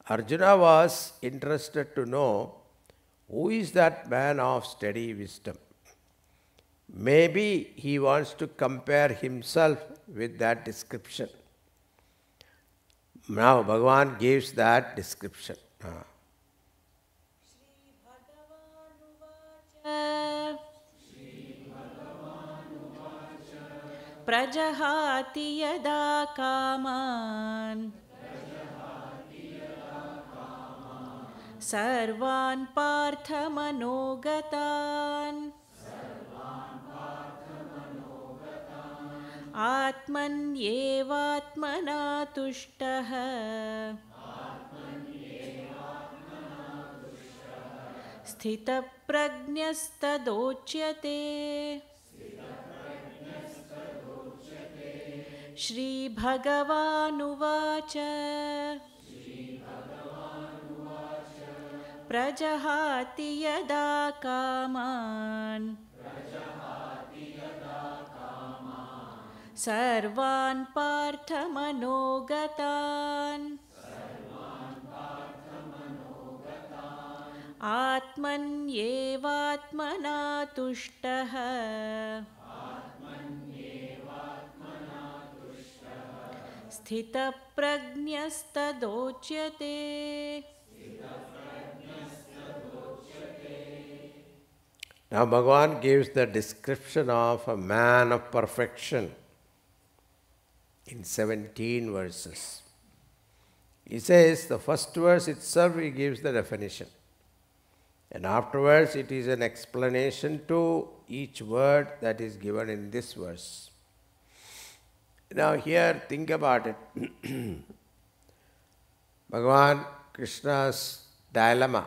Arjuna was interested to know who is that man of steady wisdom. Maybe he wants to compare himself with that description. Now Bhagavan gives that description. Prajahati yada kaman sarvan partha manogatan atman yevatmana tushtaha sthita prajnastadochyate. Shri Bhagavan Uvacha प्रजहाति यदा कामान् सर्वान् पार्थमनोगतान् आत्मन्येवात्मना तुष्टः स्थितप्रज्ञस्तदोच्यते. Now Bhagavan gives the description of a man of perfection in 17 verses. He says, the first verse itself he gives the definition. And afterwards it is an explanation to each word that is given in this verse. Now here, think about it. Bhagavan Krishna's dilemma.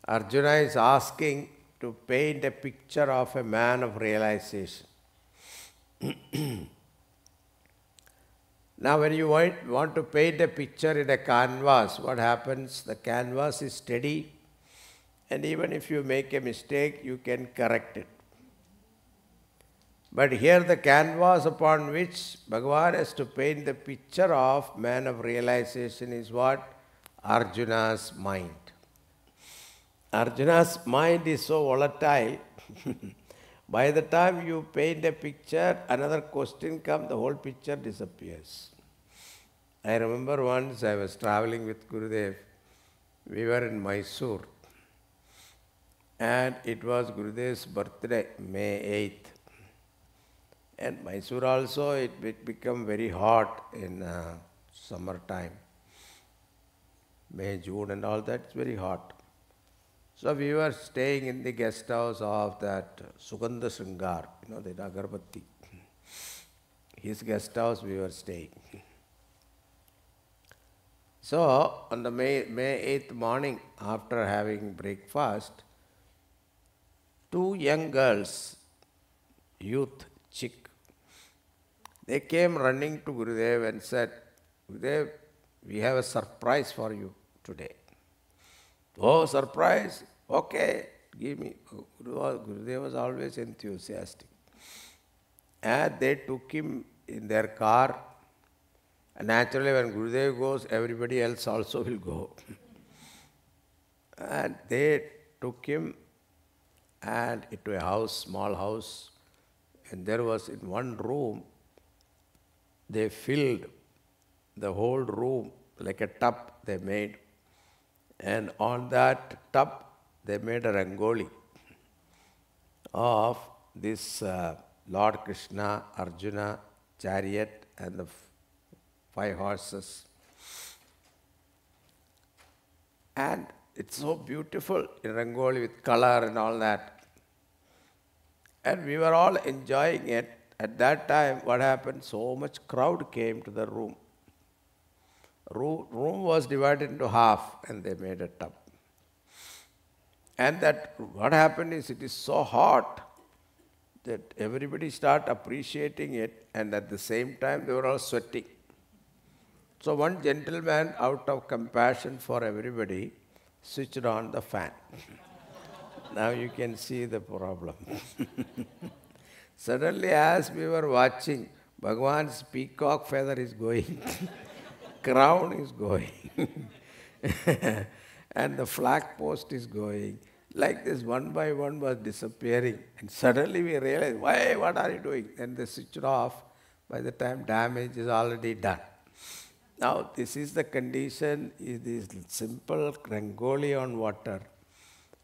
Arjuna is asking to paint a picture of a man of realization. Now when you want to paint a picture in a canvas, what happens? The canvas is steady, and even if you make a mistake, you can correct it. But here the canvas upon which Bhagavan has to paint the picture of man of realization is what? Arjuna's mind. Arjuna's mind is so volatile. By the time you paint a picture, another question comes, the whole picture disappears. I remember once I was traveling with Gurudev. We were in Mysore. And it was Gurudev's birthday, May 8th. And Mysore also, it became very hot in summertime. May, June and all that, it's very hot. So we were staying in the guest house of that Sugandha Sringar, the Agarbatti. His guest house we were staying. So on the May 8th morning, after having breakfast, two young girls, youth, chick, they came running to Gurudev and said, Gurudev, we have a surprise for you today. Oh, surprise? Okay, give me. Gurudev was always enthusiastic. And they took him in their car. And naturally, when Gurudev goes, everybody else also will go. And they took him and into a house, small house. And there was in one room, they filled the whole room like a tub they made. And on that tub, they made a rangoli of this Lord Krishna, Arjuna, chariot, and the 5 horses. And it's so beautiful in rangoli with color and all that. And we were all enjoying it. At that time, what happened? So much crowd came to the room. Room was divided into half and they made a tub. And that what happened is it is so hot that everybody started appreciating it, and at the same time they were all sweating. So one gentleman, out of compassion for everybody, switched on the fan. Now you can see the problem. Suddenly as we were watching, Bhagavan's peacock feather is going. Crown is going. And the flag post is going. Like this, one by one was disappearing. And suddenly we realized, why, what are you doing? And they switched off. By the time damage is already done. Now, this is the condition, is this simple rangoli on water.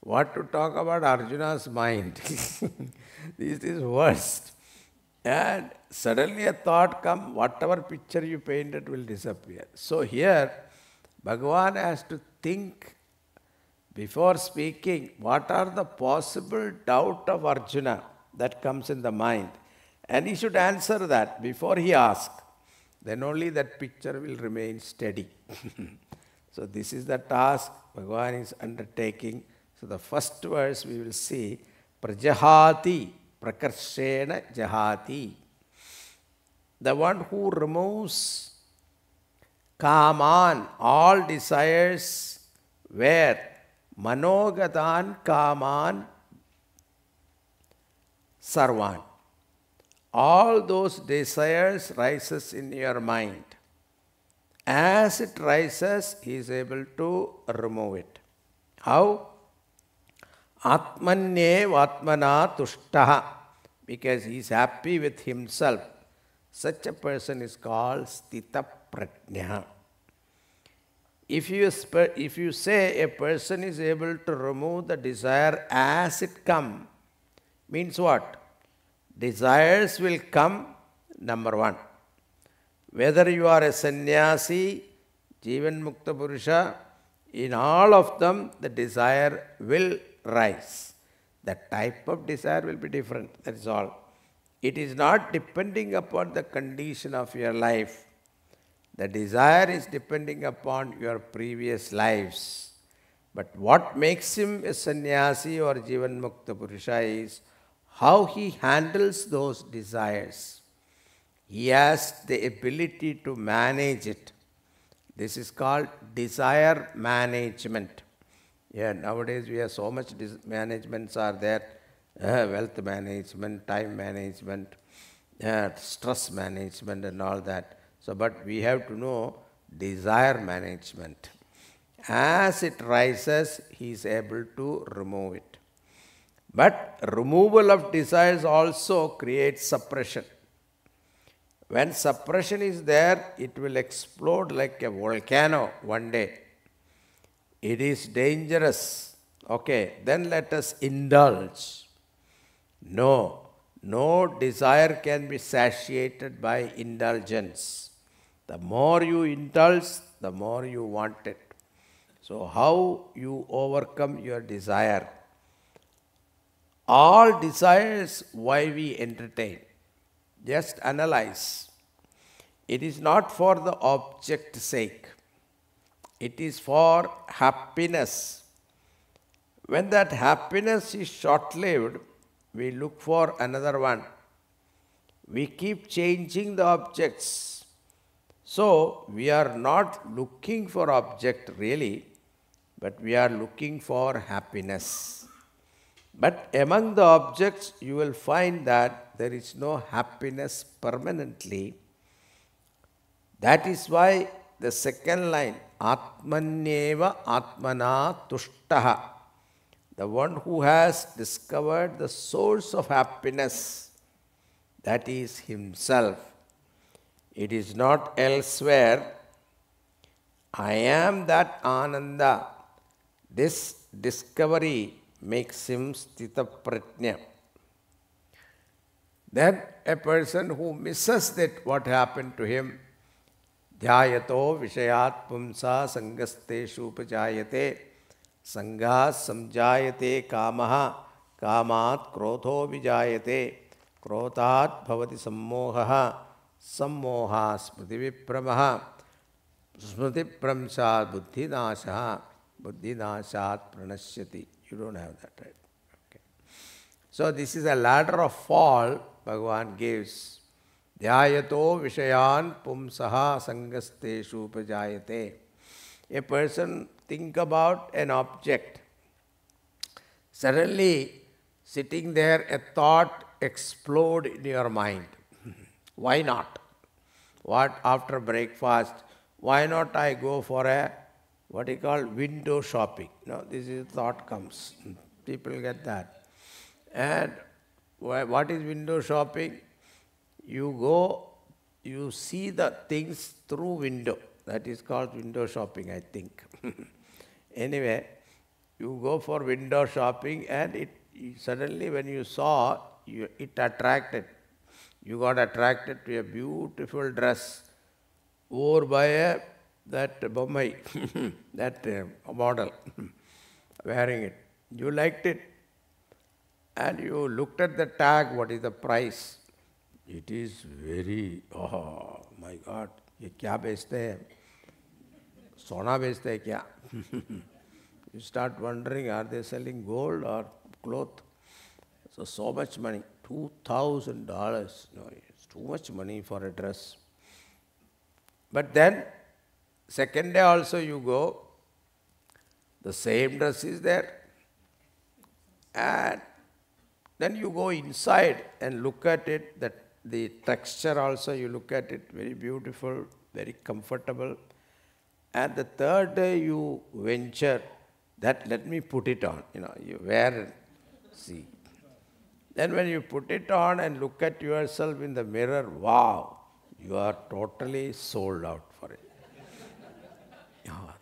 What to talk about Arjuna's mind? This is worst. And suddenly a thought comes, whatever picture you painted will disappear. So here, Bhagavan has to think before speaking, what are the possible doubt of Arjuna that comes in the mind? And he should answer that before he asks. Then only that picture will remain steady. So this is the task Bhagavan is undertaking. So the first verse we will see, Prajahati, Prakarshena Jahati. The one who removes Kaman, all desires, where? Manogatan kaman sarvan. All those desires rises in your mind. As it rises, he is able to remove it. How? Atmanyev atmana tushtaha. Because he is happy with himself. Such a person is called sthita prajna. If you say a person is able to remove the desire as it comes, means what? Desires will come, number one. Whether you are a sannyasi, Jivan Mukta Purusha, in all of them the desire will rise. The type of desire will be different, that is all. It is not depending upon the condition of your life. The desire is depending upon your previous lives. But what makes him a sannyasi or Jivan Mukta Purusha is how he handles those desires. He has the ability to manage it. This is called desire management. Yeah, nowadays we have so much managements are there. Wealth management, time management, stress management and all that. So, but we have to know desire management. As it rises, he is able to remove it. But removal of desires also creates suppression. When suppression is there, it will explode like a volcano one day. It is dangerous. Okay, then let us indulge. No desire can be satiated by indulgence. The more you indulge, the more you want it. So how you overcome your desire? All desires why we entertain. Just analyze. It is not for the object's sake. It is for happiness. When that happiness is short-lived, we look for another one. We keep changing the objects. So, we are not looking for object really, but we are looking for happiness. But among the objects, you will find that there is no happiness permanently. That is why the second line, Atmanyeva Atmana Tushtaha, the one who has discovered the source of happiness, that is himself. It is not elsewhere. I am that Ananda. This discovery makes him sthita prajna. Then a person who misses that what happened to him, dhyayato vishayat pumsa sangasteshu upajayate sanghas samjayate kamaha kamat krodho vijayate krodhat bhavati sammohaha sammoha smriti vipramaha smriti pramsad buddhi nashaha buddhi nashat pranashyati. You don't have that, right? Okay. So this is a ladder of fall Bhagavan gives. Dhyayato vishayan pumsaha sangasteshu upajayate. A person think about an object. Suddenly, sitting there, a thought explode in your mind. Why not? What after breakfast? Why not I go for a what you call window shopping? No, this is thought comes. People get that. And what is window shopping? You go, you see the things through window. That is called window shopping, I think. Anyway, you go for window shopping and it suddenly when you saw, it attracted. You got attracted to a beautiful dress worn by that Bombay, that model, wearing it. You liked it. And you looked at the tag, what is the price? It is very, oh my God, ये क्या बेचते हैं? सोना बेचते हैं क्या? You start wondering, are they selling gold or cloth? So much money, $2,000. No, it's too much money for a dress. But then, second day also you go, The same dress is there. And then you go inside and look at it, that the texture also, you look at it, very beautiful, very comfortable. And the third day you venture, that let me put it on, you wear and see. Then when you put it on and look at yourself in the mirror, wow, you are totally sold out for it.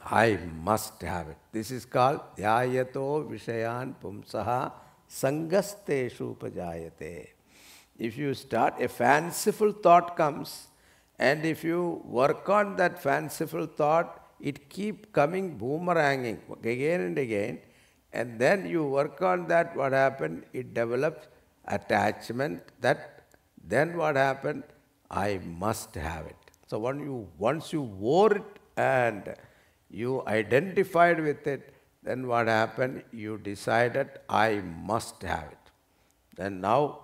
I must have it. This is called Dhyayato Vishayan Pumsaha Sangasteshu Upajayate. If you start, a fanciful thought comes, and if you work on that fanciful thought, it keep coming boomeranging again and again, and then you work on that, what happened? It develops attachment. Then what happened? I must have it. So once you wore it and you identified with it, then what happened? You decided, I must have it. Then now,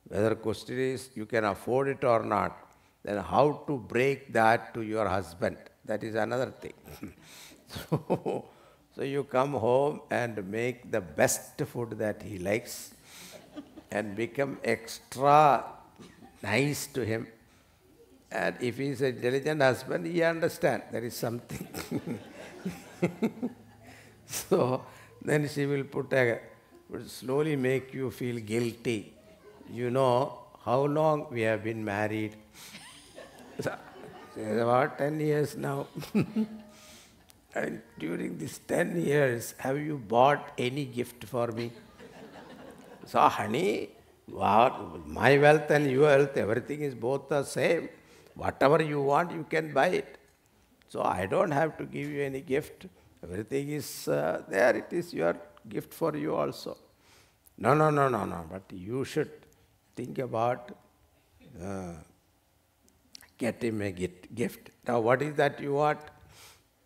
whether question is you can afford it or not, then how to break that to your husband, that is another thing. So you come home and make the best food that he likes and become extra nice to him. And if he is an intelligent husband, he understands there is something. So then she will will slowly make you feel guilty. You know how long we have been married? It's about 10 years now. And during these 10 years, have you bought any gift for me? So, honey, my wealth and your wealth, everything is both the same. Whatever you want, you can buy it. So I don't have to give you any gift. Everything is there. It is your gift for you also. No. But you should think about get him a gift. Now, what is that you want?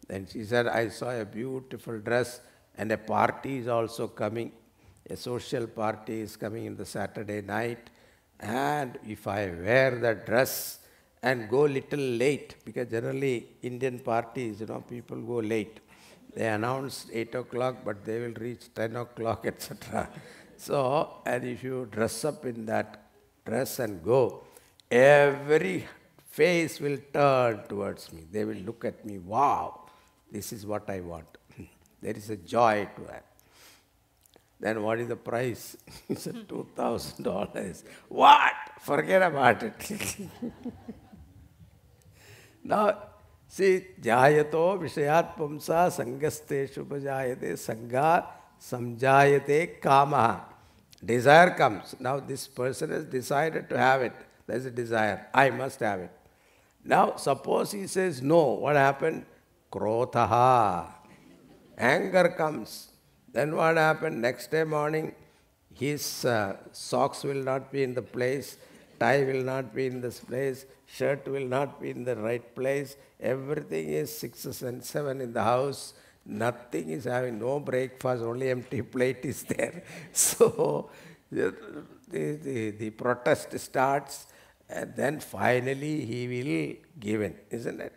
Then she said, I saw a beautiful dress and a party is also coming. A social party is coming in the Saturday night. And if I wear the dress and go little late, because generally Indian parties, people go late. They announce 8 o'clock, but they will reach 10 o'clock, etc. So, and if you dress up in that dress and go, every face will turn towards me. They will look at me, wow, this is what I want. There is a joy to that. Then what is the price? He said, $2,000. What? Forget about it. Now, see, Jayato Vishayat Pumsa Sangasteshu Pajayate Sangha Samjayate Kama. Desire comes. Now this person has decided to have it. There is a desire. I must have it. Now, suppose he says no. What happened? Krothaha. Anger comes. Then what happened? Next day morning, his socks will not be in the place, tie will not be in this place, shirt will not be in the right place. Everything is 6 and 7 in the house. Nothing is having, no breakfast, only empty plate is there. So the protest starts, and then finally he will give in, isn't it?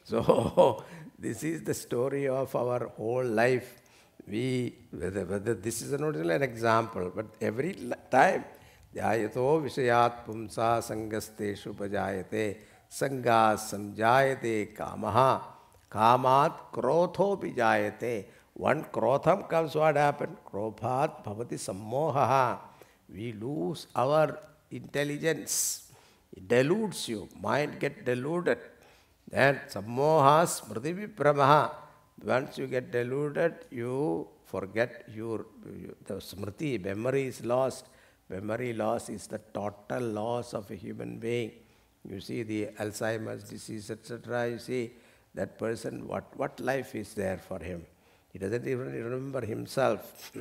So this is the story of our whole life. Whether this is not only an example, but every time, Dhyayato Vishayat Pumsa Sangasteshu Pajayate Sangha Samjayate Kamaha Kamat Krotho Pijayate. One Krotham comes, what happened? Krophat Bhavati Sammohaha. We lose our intelligence. It deludes you. Mind get deluded. Then Sammoha Smriti Vipramaha. Once you get deluded, you forget the Smriti. Memory is lost. Memory loss is the total loss of a human being. You see the Alzheimer's disease, etc. You see that person, what life is there for him? He doesn't even remember himself.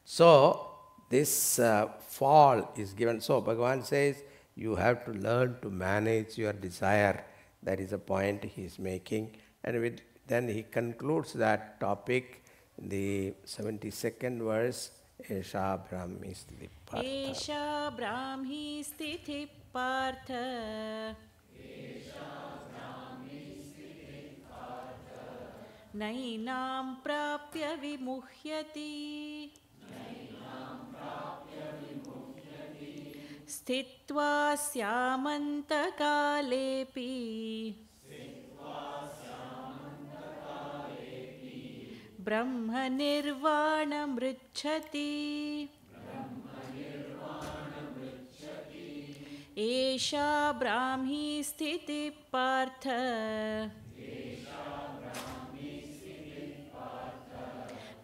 So this fall is given. So Bhagavan says, you have to learn to manage your desire. That is the point he is making. And then he concludes that topic in the 72nd verse, Esha Brahmi Sthiti Partha. Esha Brahmi Sthiti Partha नैनां प्राप्य विमुह्यति स्थित्वा स्यामन्तकालेऽपि ब्रह्मनिर्वाणमृच्छति एषा ब्राह्मी स्थितिः पार्थ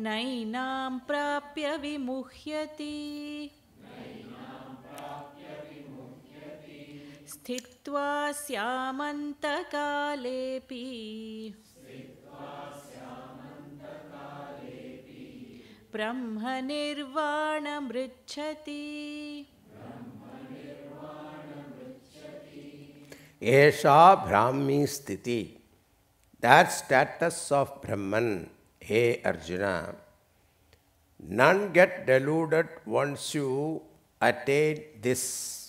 नैनां प्राप्य विमुह्यति स्थित्वा स्यामन्तकालेऽपि ब्रह्मनिर्वाणमृच्छति Esha Brahmi Sthiti. That status of Brahman, hey Arjuna, none get deluded once you attain this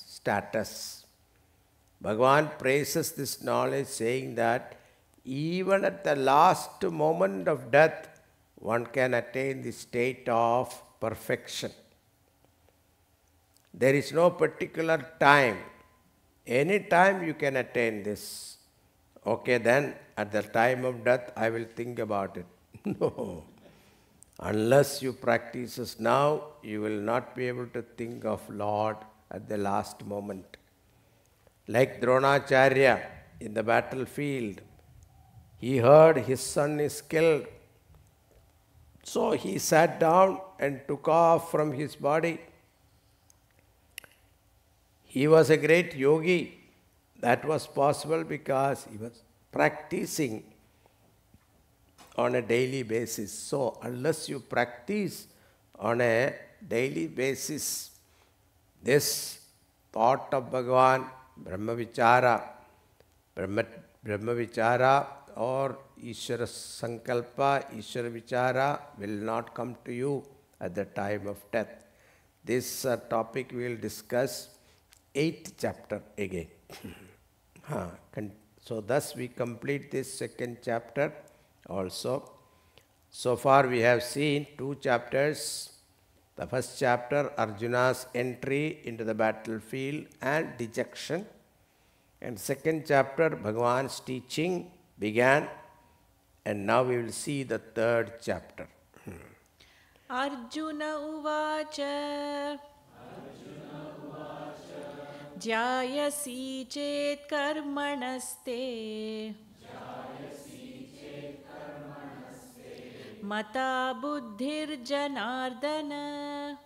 status. Bhagavan praises this knowledge, saying that even at the last moment of death, one can attain the state of perfection. There is no particular time. Any time you can attain this. Okay, then at the time of death, I will think about it. No. Unless you practice this now, you will not be able to think of Lord at the last moment. Like Dronacharya in the battlefield, he heard his son is killed. So he sat down and took off from his body. He was a great yogi. That was possible because he was practicing on a daily basis. So unless you practice on a daily basis, this thought of Bhagavan, Brahma Vichara or Ishvara Sankalpa, Ishvara Vichara will not come to you at the time of death. This topic we will discuss 8th chapter again. So thus we complete this 2nd chapter also. So far we have seen 2 chapters. The first chapter, Arjuna's entry into the battlefield and dejection. And 2nd chapter, Bhagavan's teaching began. And now we will see the 3rd chapter. Arjuna uvacha Jayasi chet karmanaste Mata buddhir janardana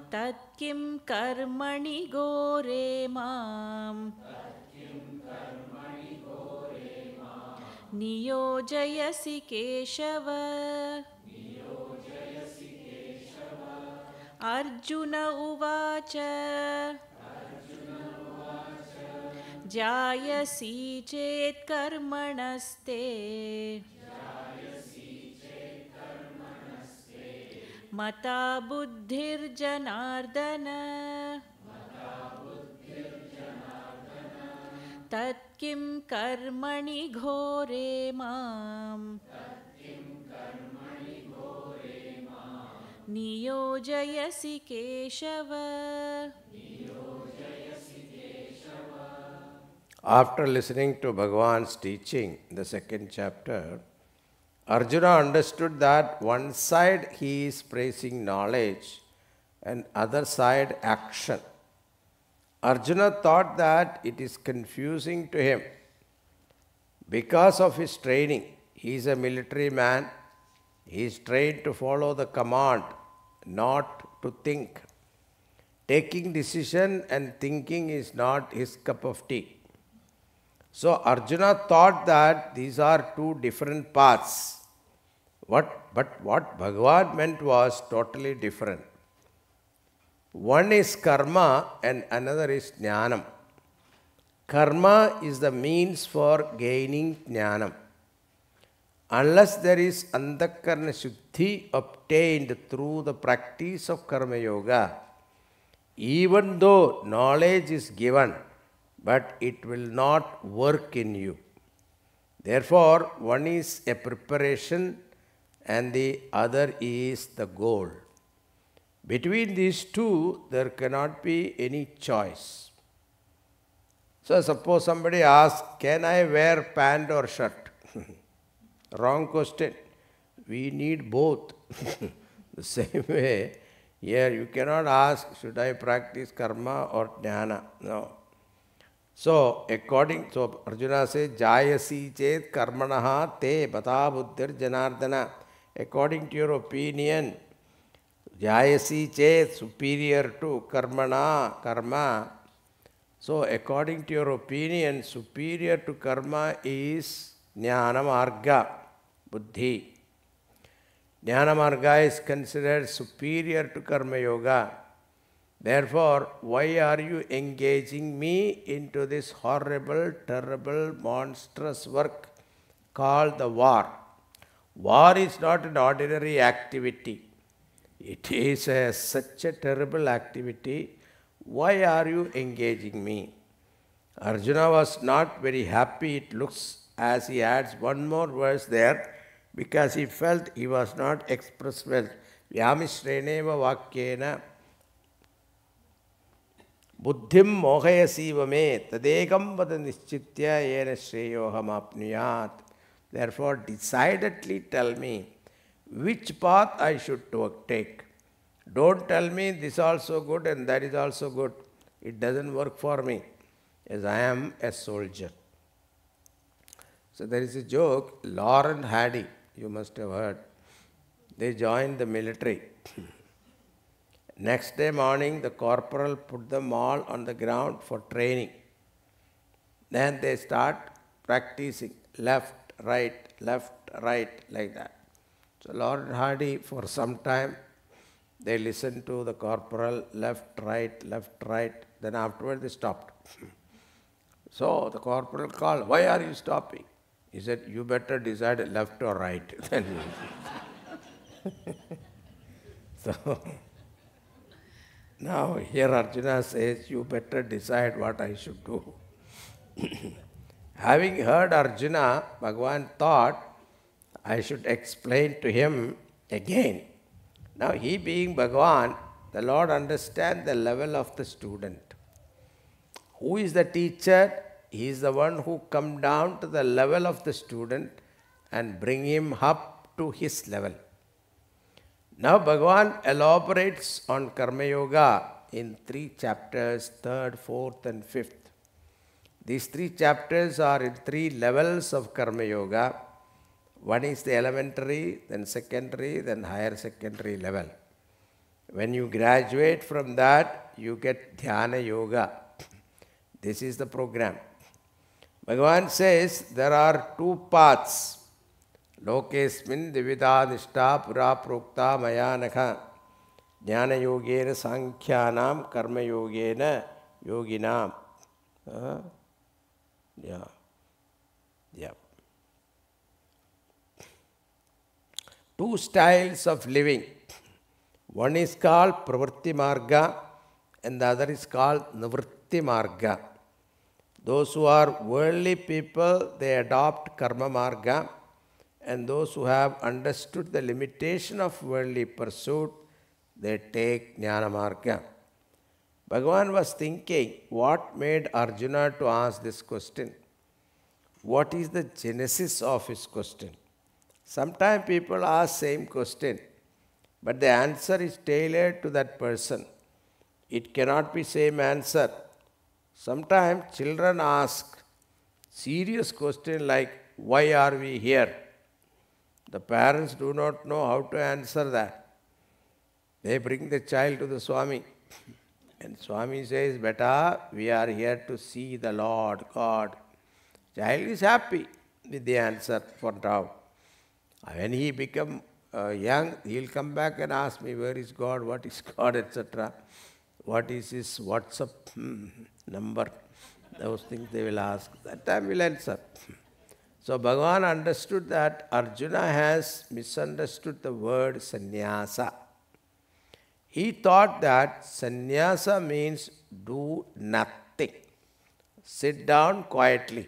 Tat kim karmani gore mam Niyojayasi Keshava Arjuna uvacha Jayasi chet karmanaste Mata buddhir janardana Tat kim karmani ghore mam Niyojayasi Keshava. After listening to Bhagavan's teaching in the 2nd chapter, Arjuna understood that one side he is praising knowledge and other side action. Arjuna thought that it is confusing to him. Because of his training, he is a military man. He is trained to follow the command, not to think. Taking decision and thinking is not his cup of tea. So Arjuna thought that these are 2 different paths. But what Bhagavan meant was totally different. One is karma and another is jnanam. Karma is the means for gaining jnanam. Unless there is antakarna shuddhi obtained through the practice of karma yoga, even though knowledge is given, but it will not work in you. Therefore, one is a preparation and the other is the goal. Between these two, there cannot be any choice. So suppose somebody asks, can I wear pant or shirt? Wrong question. We need both. The same way, here you cannot ask, should I practice karma or jnana? No. So Arjuna says, Jayasi chet karmanaha te bata buddhir janardana. According to your opinion, Jayasi chet superior to karma. So according to your opinion, superior to karma is jnana marga, buddhi. Jnana marga is considered superior to karma yoga. Therefore, why are you engaging me into this horrible, terrible, monstrous work called the war? War is not an ordinary activity. It is such a terrible activity. Why are you engaging me? Arjuna was not very happy, it looks, as he adds one more verse there, because he felt he was not expressed well. Vyamishreneva vakyena buddhim mohayasiva me tadekam vada nischitya yena shreyoham apnuyat. Therefore, decidedly tell me which path I should take. Don't tell me this is also good and that is also good. It doesn't work for me, as I am a soldier. So there is a joke, Law and Hardy, you must have heard. They joined the military. Next day morning, the corporal put them all on the ground for training. Then they start practicing left, right, like that. So Lord Hardy, for some time, they listened to the corporal, left, right. Then afterward they stopped. So the corporal called, why are you stopping? He said, you better decide left or right. So now here Arjuna says, you better decide what I should do. Having heard Arjuna, Bhagavan thought, I should explain to him again. Now he being Bhagavan, the Lord understands the level of the student. Who is the teacher? He is the one who comes down to the level of the student and bring him up to his level. Now Bhagavan elaborates on Karma Yoga in 3 chapters, 3rd, 4th and 5th. These 3 chapters are in 3 levels of Karma Yoga. One is the elementary, then secondary, then higher secondary level. When you graduate from that, you get Dhyana Yoga. This is the program. Bhagavan says there are 2 paths. Lokesmin dividha nishta pura prokta maya nakha jnana yogena sankhyanam karma yogena yoginam. Yeah. 2 styles of living. One is called pravritti marga and the other is called nivritti marga. Those who are worldly people, they adopt karma marga, and those who have understood the limitation of worldly pursuit, they take jnana marga. Bhagavan was thinking, what made Arjuna to ask this question? What is the genesis of his question? Sometimes people ask same question, but the answer is tailored to that person. It cannot be same answer. Sometimes children ask serious question like, why are we here? The parents do not know how to answer that. They bring the child to the Swami. And Swami says, beta, we are here to see the Lord, God. Child is happy with the answer for now. When he become young, he will come back and ask me, where is God, what is God, etc. What is his WhatsApp number? Those things they will ask. That time we will answer. So Bhagavan understood that Arjuna has misunderstood the word sannyasa. He thought that sannyasa means do nothing. Sit down quietly.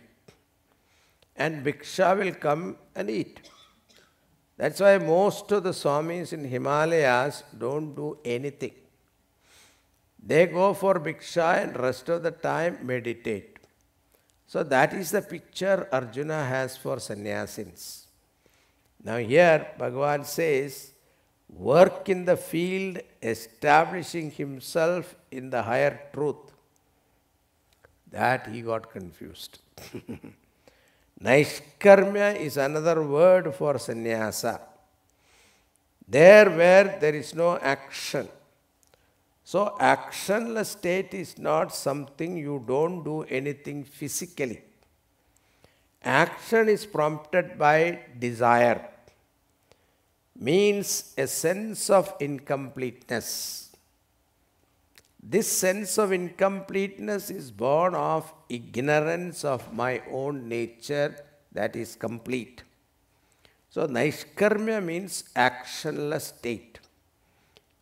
and bhiksha will come and eat. That's why most of the Swamis in Himalayas don't do anything. They go for bhiksha and rest of the time meditate. So that is the picture Arjuna has for sannyasins. Now here Bhagavan says, work in the field, establishing himself in the higher truth. That he got confused. Naishkarmya is another word for sannyasa. There where there is no action. So actionless state is not something you don't do anything physically. Action is prompted by desire. Means a sense of incompleteness. This sense of incompleteness is born of ignorance of my own nature that is complete. So Naishkarmya means actionless state.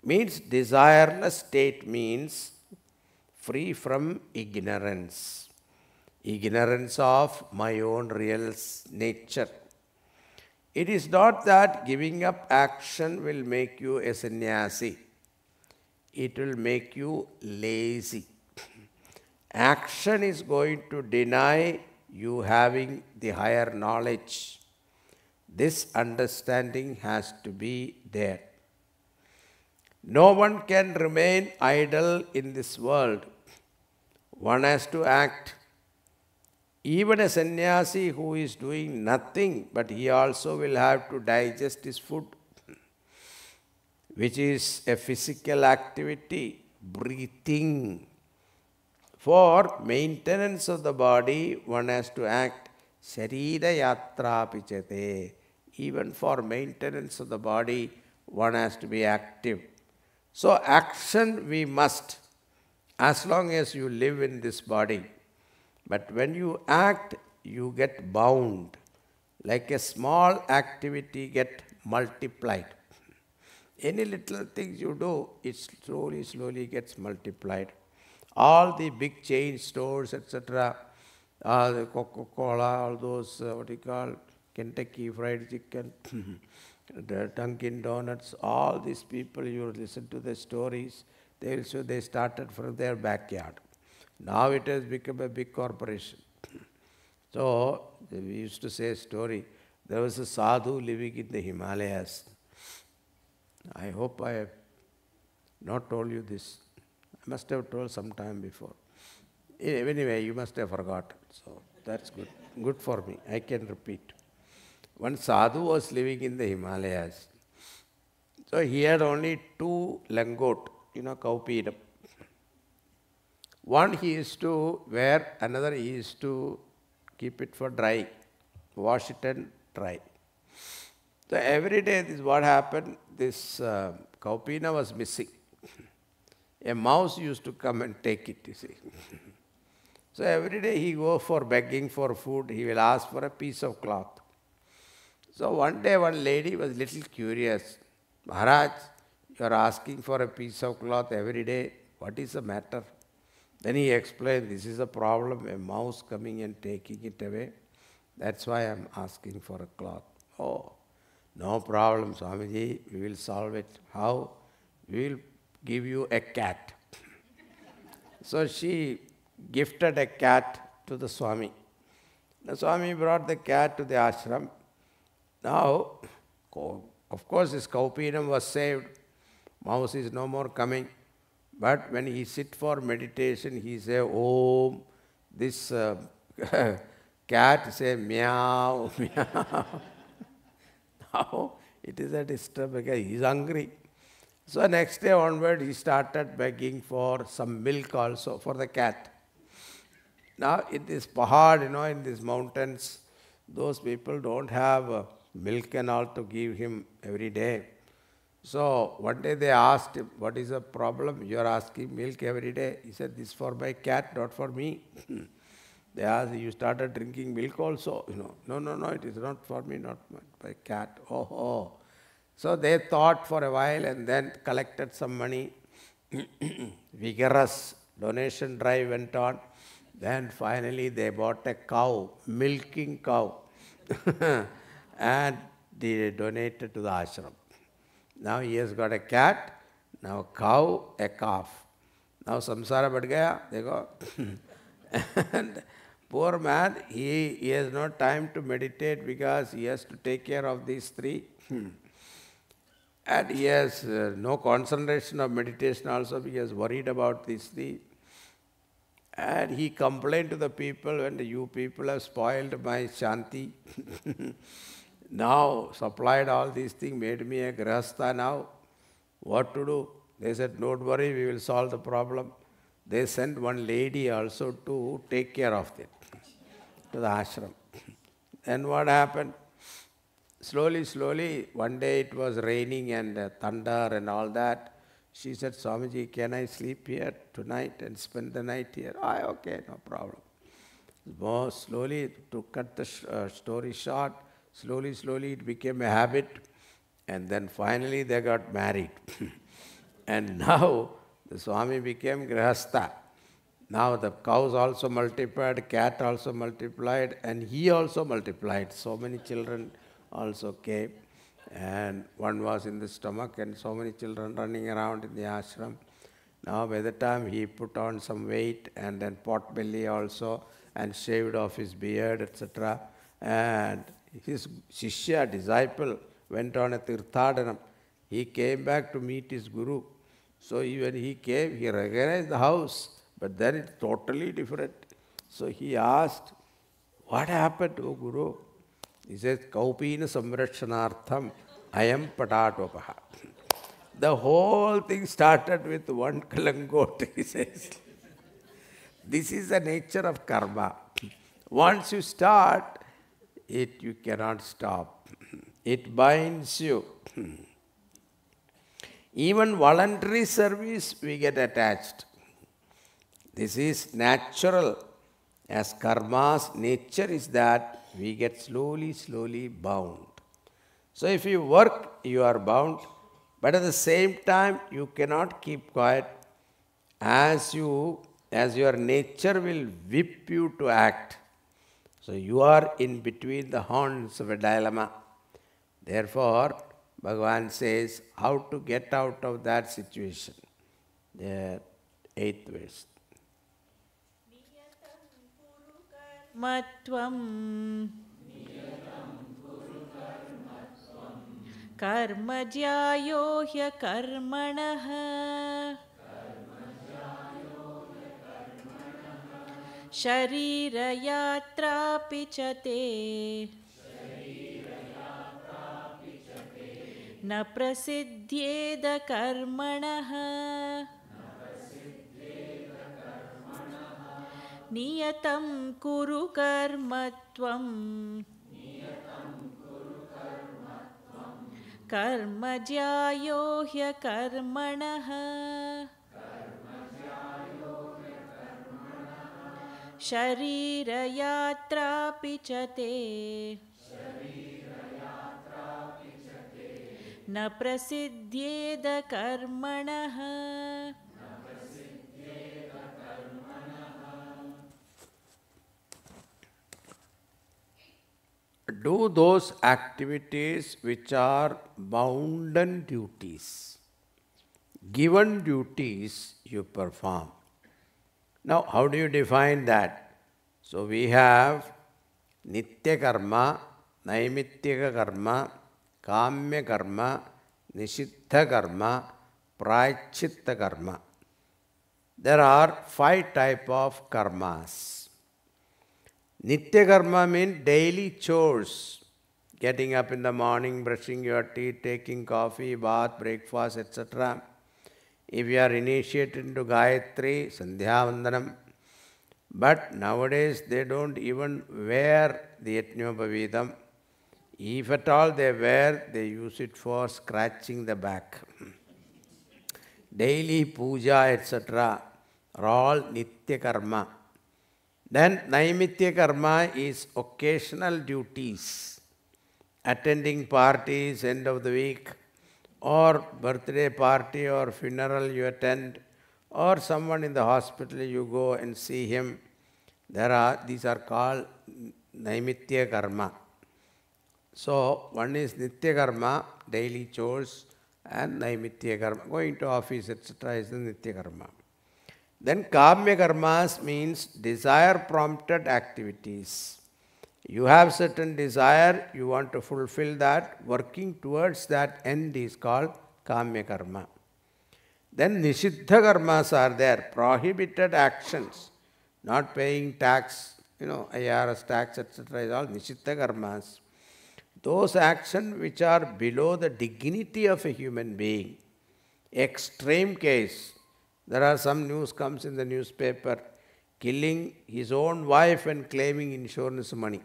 Means desireless state means free from ignorance. Ignorance of my own real nature. It is not that giving up action will make you a sannyasi. It will make you lazy. Action is going to deny you having the higher knowledge. This understanding has to be there. No one can remain idle in this world. One has to act. Even a sannyasi who is doing nothing, but he also will have to digest his food, which is a physical activity, breathing. For maintenance of the body, one has to act. Sharira yatra pichate. Even for maintenance of the body, one has to be active. So action we must, as long as you live in this body. But when you act, you get bound. Like a small activity get multiplied. Any little things you do, it slowly gets multiplied. All the big chain stores, etc., the Coca-Cola, all those, Kentucky Fried Chicken, the Dunkin' Donuts, all these people, you listen to the stories, they will show they started from their backyard. Now it has become a big corporation. So, we used to say a story. There was a sadhu living in the Himalayas. I hope I have not told you this. I must have told some time before. Anyway, you must have forgotten. So, that's good. Good for me. I can repeat. One sadhu was living in the Himalayas. So, he had only 2 langot, kaupidam. One he used to wear, another he used to keep it for dry, wash it and dry. So every day this is what happened, this kaupina was missing. A mouse used to come and take it, you see. So every day he go for begging for food, he will ask for a piece of cloth. So one day one lady was little curious. Maharaj, you are asking for a piece of cloth every day, what is the matter? Then he explained, this is a problem, a mouse coming and taking it away. That's why I am asking for a cloth. Oh, no problem, Swamiji, we will solve it. How? We will give you a cat. So she gifted a cat to the Swami. The Swami brought the cat to the ashram. Now, of course, his kaupinam was saved. Mouse is no more coming. But when he sit for meditation, he say, Om, this cat say, meow, meow. Now, it is a disturb because he is hungry. So next day onward, he started begging for some milk also for the cat. Now, in this pahad, in these mountains, those people don't have milk and all to give him every day. So one day they asked him, what is the problem? You are asking milk every day. He said, this is for my cat, not for me. They asked, you started drinking milk also? No, it is not for me, not my cat. Oh. So they thought for a while and then collected some money. Vigorous donation drive went on. Then finally they bought a cow, milking cow, and they donated to the ashram. Now he has got a cat, now a cow, a calf. Now samsara bad gaya, dekho. And poor man, he has no time to meditate because he has to take care of these three. And he has no concentration of meditation also, he is worried about these three. And he complained to the people, and you people have spoiled my shanti. Now supplied all these things, made me a grahastha now. What to do? They said, don't worry, we will solve the problem. They sent one lady also to take care of it, to the ashram. Then what happened? Slowly, one day it was raining and thunder and all that. She said, Swamiji, can I sleep here tonight and spend the night here? Okay, no problem. More slowly, to cut the story short, slowly it became a habit. And then finally they got married. And now the Swami became Grihastha. Now the cows also multiplied, cat also multiplied, and he also multiplied. So many children also came. And one was in the stomach and so many children running around in the ashram. Now by the time he put on some weight and then pot belly also and shaved off his beard, etc. And his shishya, disciple, went on a tirthadanam. He came back to meet his guru. So when he came, he recognized the house, but then it's totally different. So he asked, what happened, O Guru? He says, Kaupina Samrakshanartham Ayam Patatopaha. The whole thing started with one kalangot, he says. This is the nature of karma. Once you start, you cannot stop. It binds you. Even voluntary service, we get attached. This is natural. As karma's nature is that we get slowly bound. So if you work, you are bound. But at the same time, you cannot keep quiet. As your nature will whip you to act. So you are in between the horns of a dilemma. Therefore, Bhagavan says how to get out of that situation. The 8th verse. Matvam Karmajyayo hyakarmanah Sharirayatra pichate Na prasiddhyeda karmanah Niyatam kuru karmatvam Karmajyayo hyakarmanah Sharirayatra pichate Na prasiddhyeda karmanah Do those activities which are bounden duties. Given duties you perform. Now, how do you define that? So, we have Nitya Karma, Naimitya Karma, Kamya Karma, Nishiddha Karma, Prayachchitta Karma. There are 5 types of karmas. Nitya karma means daily chores. Getting up in the morning, brushing your teeth, taking coffee, bath, breakfast, etc. If you are initiated into Gayatri, Sandhya Vandanam. But nowadays they don't even wear the Yajnopavidam. If at all they wear, they use it for scratching the back. Daily puja, etc. are all Nitya karma. Then Naimitya karma is occasional duties. Attending parties, end of the week, or birthday party or funeral you attend, or someone in the hospital you go and see him. These are called naimitya karma. So one is nitya karma, daily chores, and naimitya karma, going to office, etc. is the nitya karma. Then kamya karmas means desire prompted activities. You have certain desire, you want to fulfill that, working towards that end is called kamya karma. Then nishiddha karmas are there, prohibited actions, not paying tax, IRS tax, etc. is all nishiddha karmas. Those actions which are below the dignity of a human being. Extreme case, there are some news comes in the newspaper, killing his own wife and claiming insurance money.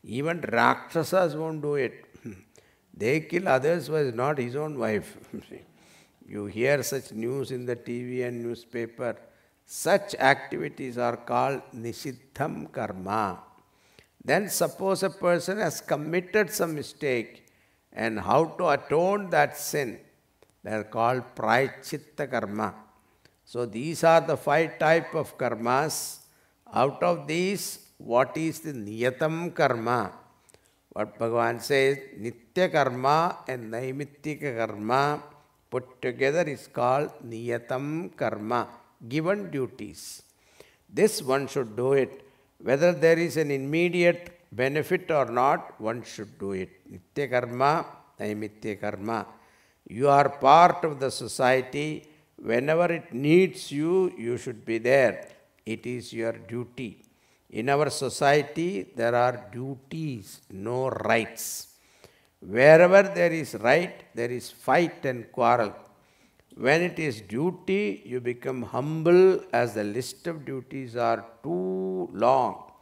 Even Rakshasas won't do it. They kill others was not his own wife. You hear such news in the TV and newspaper. Such activities are called nishiddham karma. Then suppose a person has committed some mistake and how to atone that sin. They are called praichitta karma. So these are the 5 types of karmas. Out of these, what is the niyatam karma? What Bhagavan says, nitya karma and naimittika karma put together is called niyatam karma, given duties. This one should do it. Whether there is an immediate benefit or not, one should do it. Nitya karma, naimitya karma. You are part of the society. Whenever it needs you, you should be there. It is your duty. In our society, there are duties, no rights. Wherever there is right, there is fight and quarrel. When it is duty, you become humble as the list of duties are too long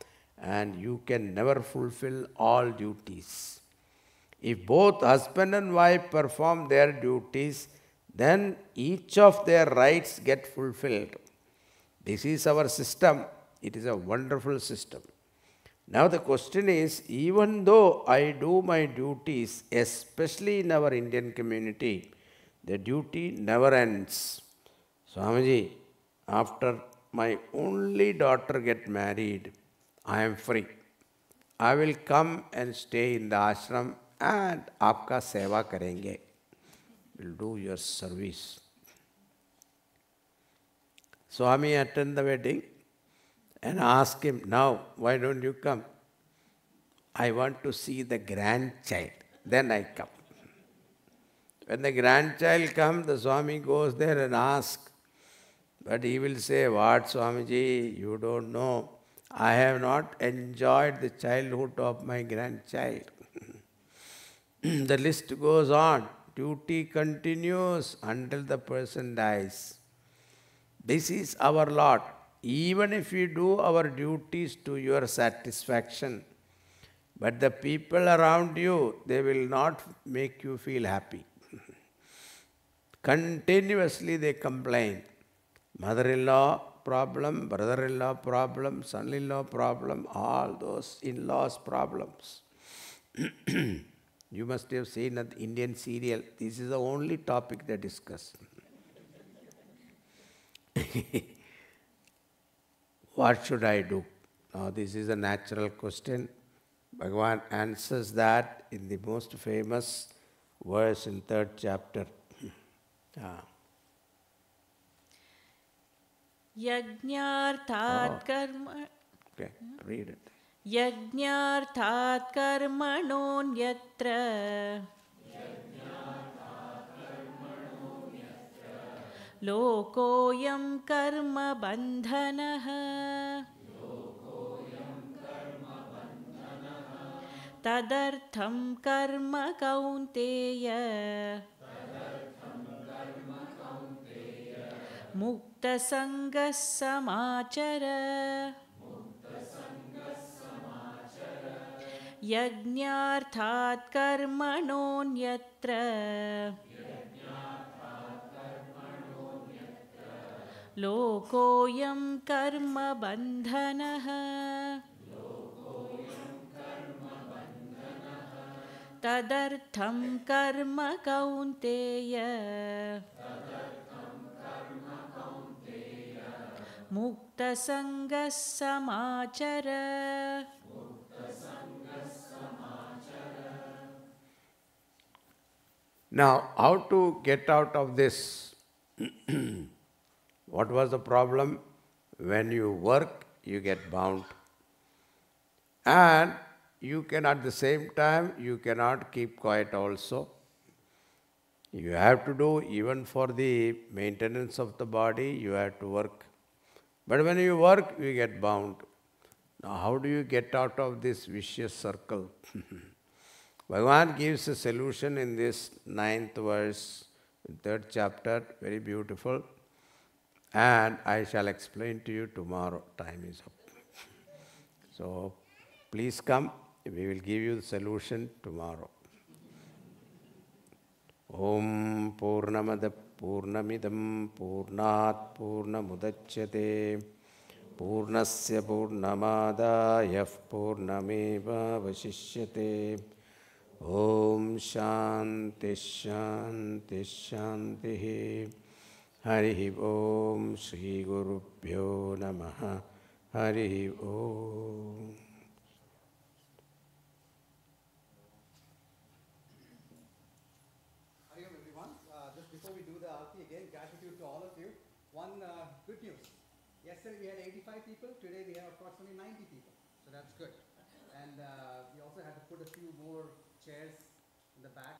and you can never fulfill all duties. If both husband and wife perform their duties, then each of their rights get fulfilled. This is our system. It is a wonderful system. Now the question is, even though I do my duties, especially in our Indian community, the duty never ends. Swamiji, after my only daughter get married, I am free. I will come and stay in the ashram and aapka seva karenge. Will do your service. Swami attend the wedding and ask him, now, why don't you come? I want to see the grandchild. Then I come. When the grandchild comes, the Swami goes there and asks. But he will say, what Swamiji, you don't know. I have not enjoyed the childhood of my grandchild. The list goes on. Duty continues until the person dies. This is our lot. Even if we do our duties to your satisfaction, but the people around you, they will not make you feel happy. Continuously they complain. Mother-in-law problem, brother-in-law problem, son-in-law problem, all those in-laws problems. You must have seen an Indian serial. This is the only topic they discuss. What should I do? Now this is a natural question. Bhagavan answers that in the most famous verse in 3rd chapter. Yajnarthat karma. Okay, read it. Yajnarthat karmanonyatra lokoyam karma bandhanaha tadartham karma kaunteya mukta sangas samachara yajnarthat karmanonyatra lokoyam karma bandhanaha tadartham karma kaunteya मुक्तसङ्गः समाचर. Now, how to get out of this? What was the problem? When you work, you get bound. And you can, at the same time, you cannot keep quiet also. You have to do, even for the maintenance of the body, you have to work. But when you work, you get bound. Now, how do you get out of this vicious circle? Bhagavan gives a solution in this 9th verse, 3rd chapter, very beautiful. And I shall explain to you tomorrow. Time is up. So, please come. We will give you the solution tomorrow. Om Purnamada Purnamidam Purnat Purnamudachyate Purnasya Purnamadaya Purnameva Vasishyate. Om Shanti Shanti Shanti. Hari Om Shri Gurubhyo Namaha. Hari Om. Hari Om everyone. Just before we do the Aarti again, gratitude to all of you. One good news. Yesterday we had 85 people, today we have approximately 90 people. So that's good. And we also had to put a few more chairs in the back.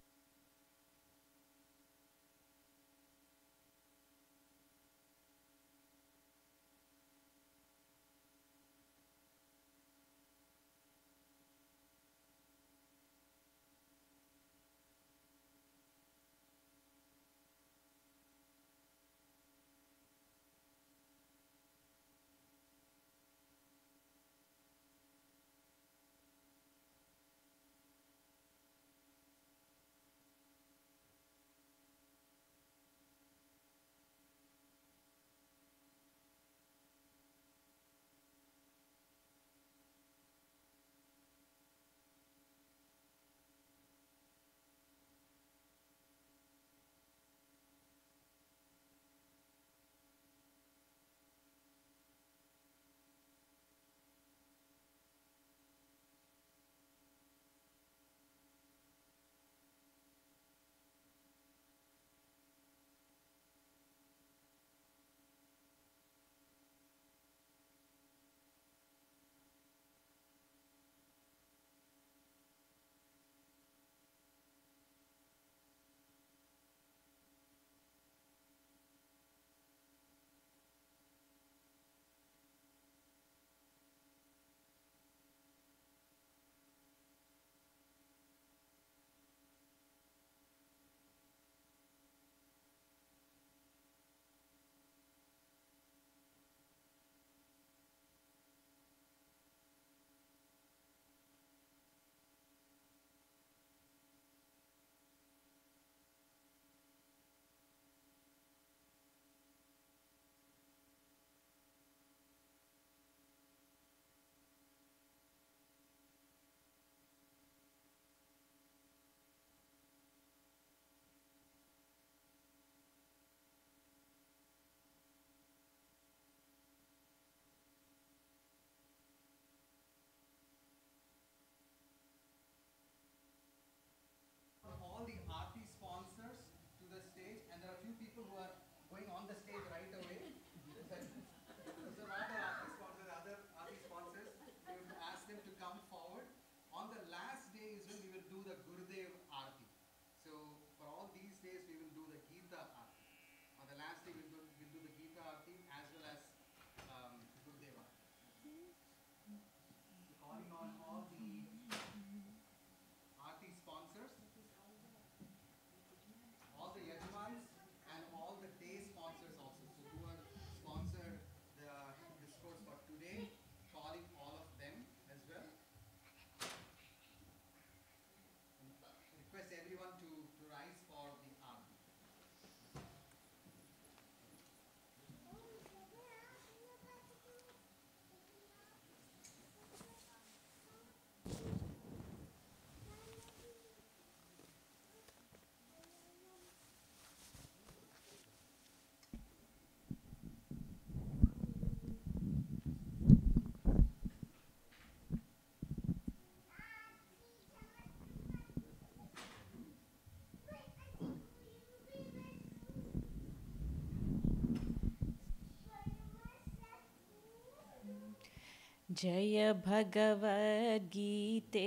जय भगवद्गीते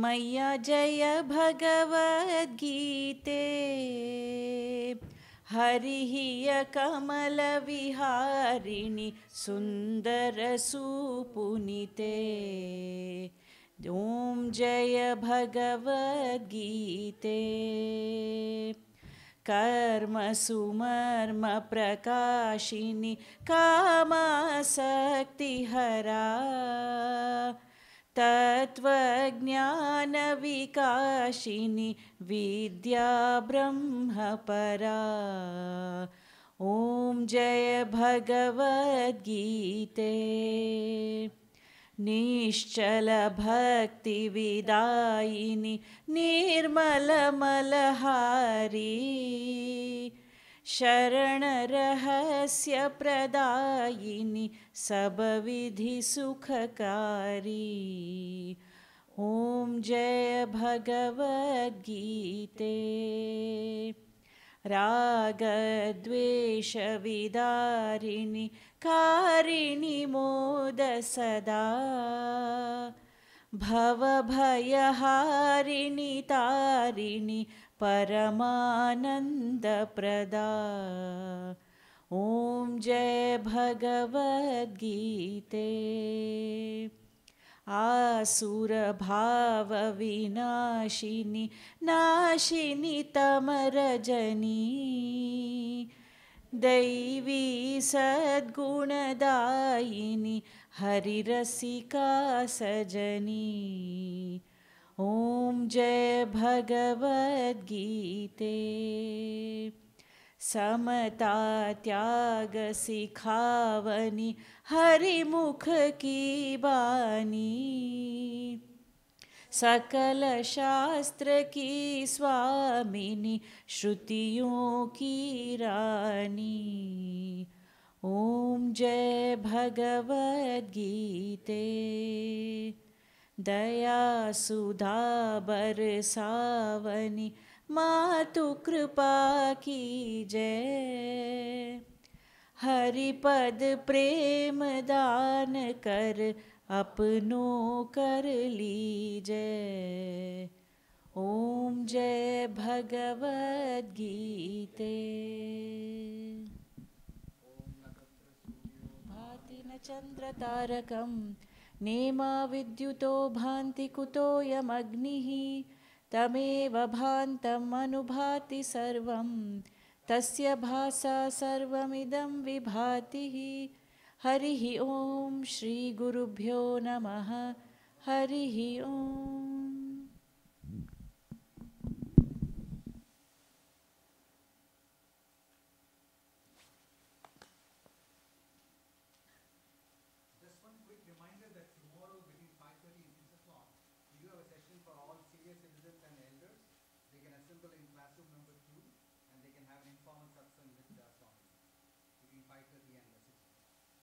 मय्या जय भगवद्गीते हरिः कमलविहारिणि सुन्दरसुपुनिते ॐ जय भगवद्गीते कर्म प्रकाशिनि कामासक्तिहरा तत्त्वज्ञानविकाशिनि विद्या ब्रह्मपरा ॐ जय भगवद्गीते निश्चलभक्तिविदायिनि निर्मलमलहारी शरणरहस्यप्रदायिनि सबविधिसुखकारी ॐ जय भगवद्गीते रागद्वेषविदारिणि कारिणि मोद सदा भवभयहारिणि तारिणि परमानन्दप्रदा ॐ जय भगवद्गीते आसुरभावविनाशिनि नाशिनि तमरजनी दैवी सद्गुणदायिनि हरिरसिका सजनी ॐ जय भगवद्गीते समता त्याग सिखावनी हरिमुख की बानी सकल शास्त्र की स्वामिनी श्रुतियों की रानी ॐ जय भगवद्गीते दया सुधा बरसावनी मातु कृपा की जय हरिपद प्रेम दान कर अपनों कर लीजय ॐ जय भगवद्गीते भाति न चंद्र तारकं नेमा विद्युतो भान्ति कुतोऽयमग्निः तमेव भान्तम् अनुभाति सर्वं तस्य भासा सर्वमिदं विभाति हरिः ॐ श्री गुरुभ्यो नमः हरिः ॐ Just one quick reminder that tomorrow between 5:30 and 6 o'clock, we do have a session for all senior citizens and elders. They can assemble in classroom number 2 and they can have an informal satsang with Swami between 5:30 and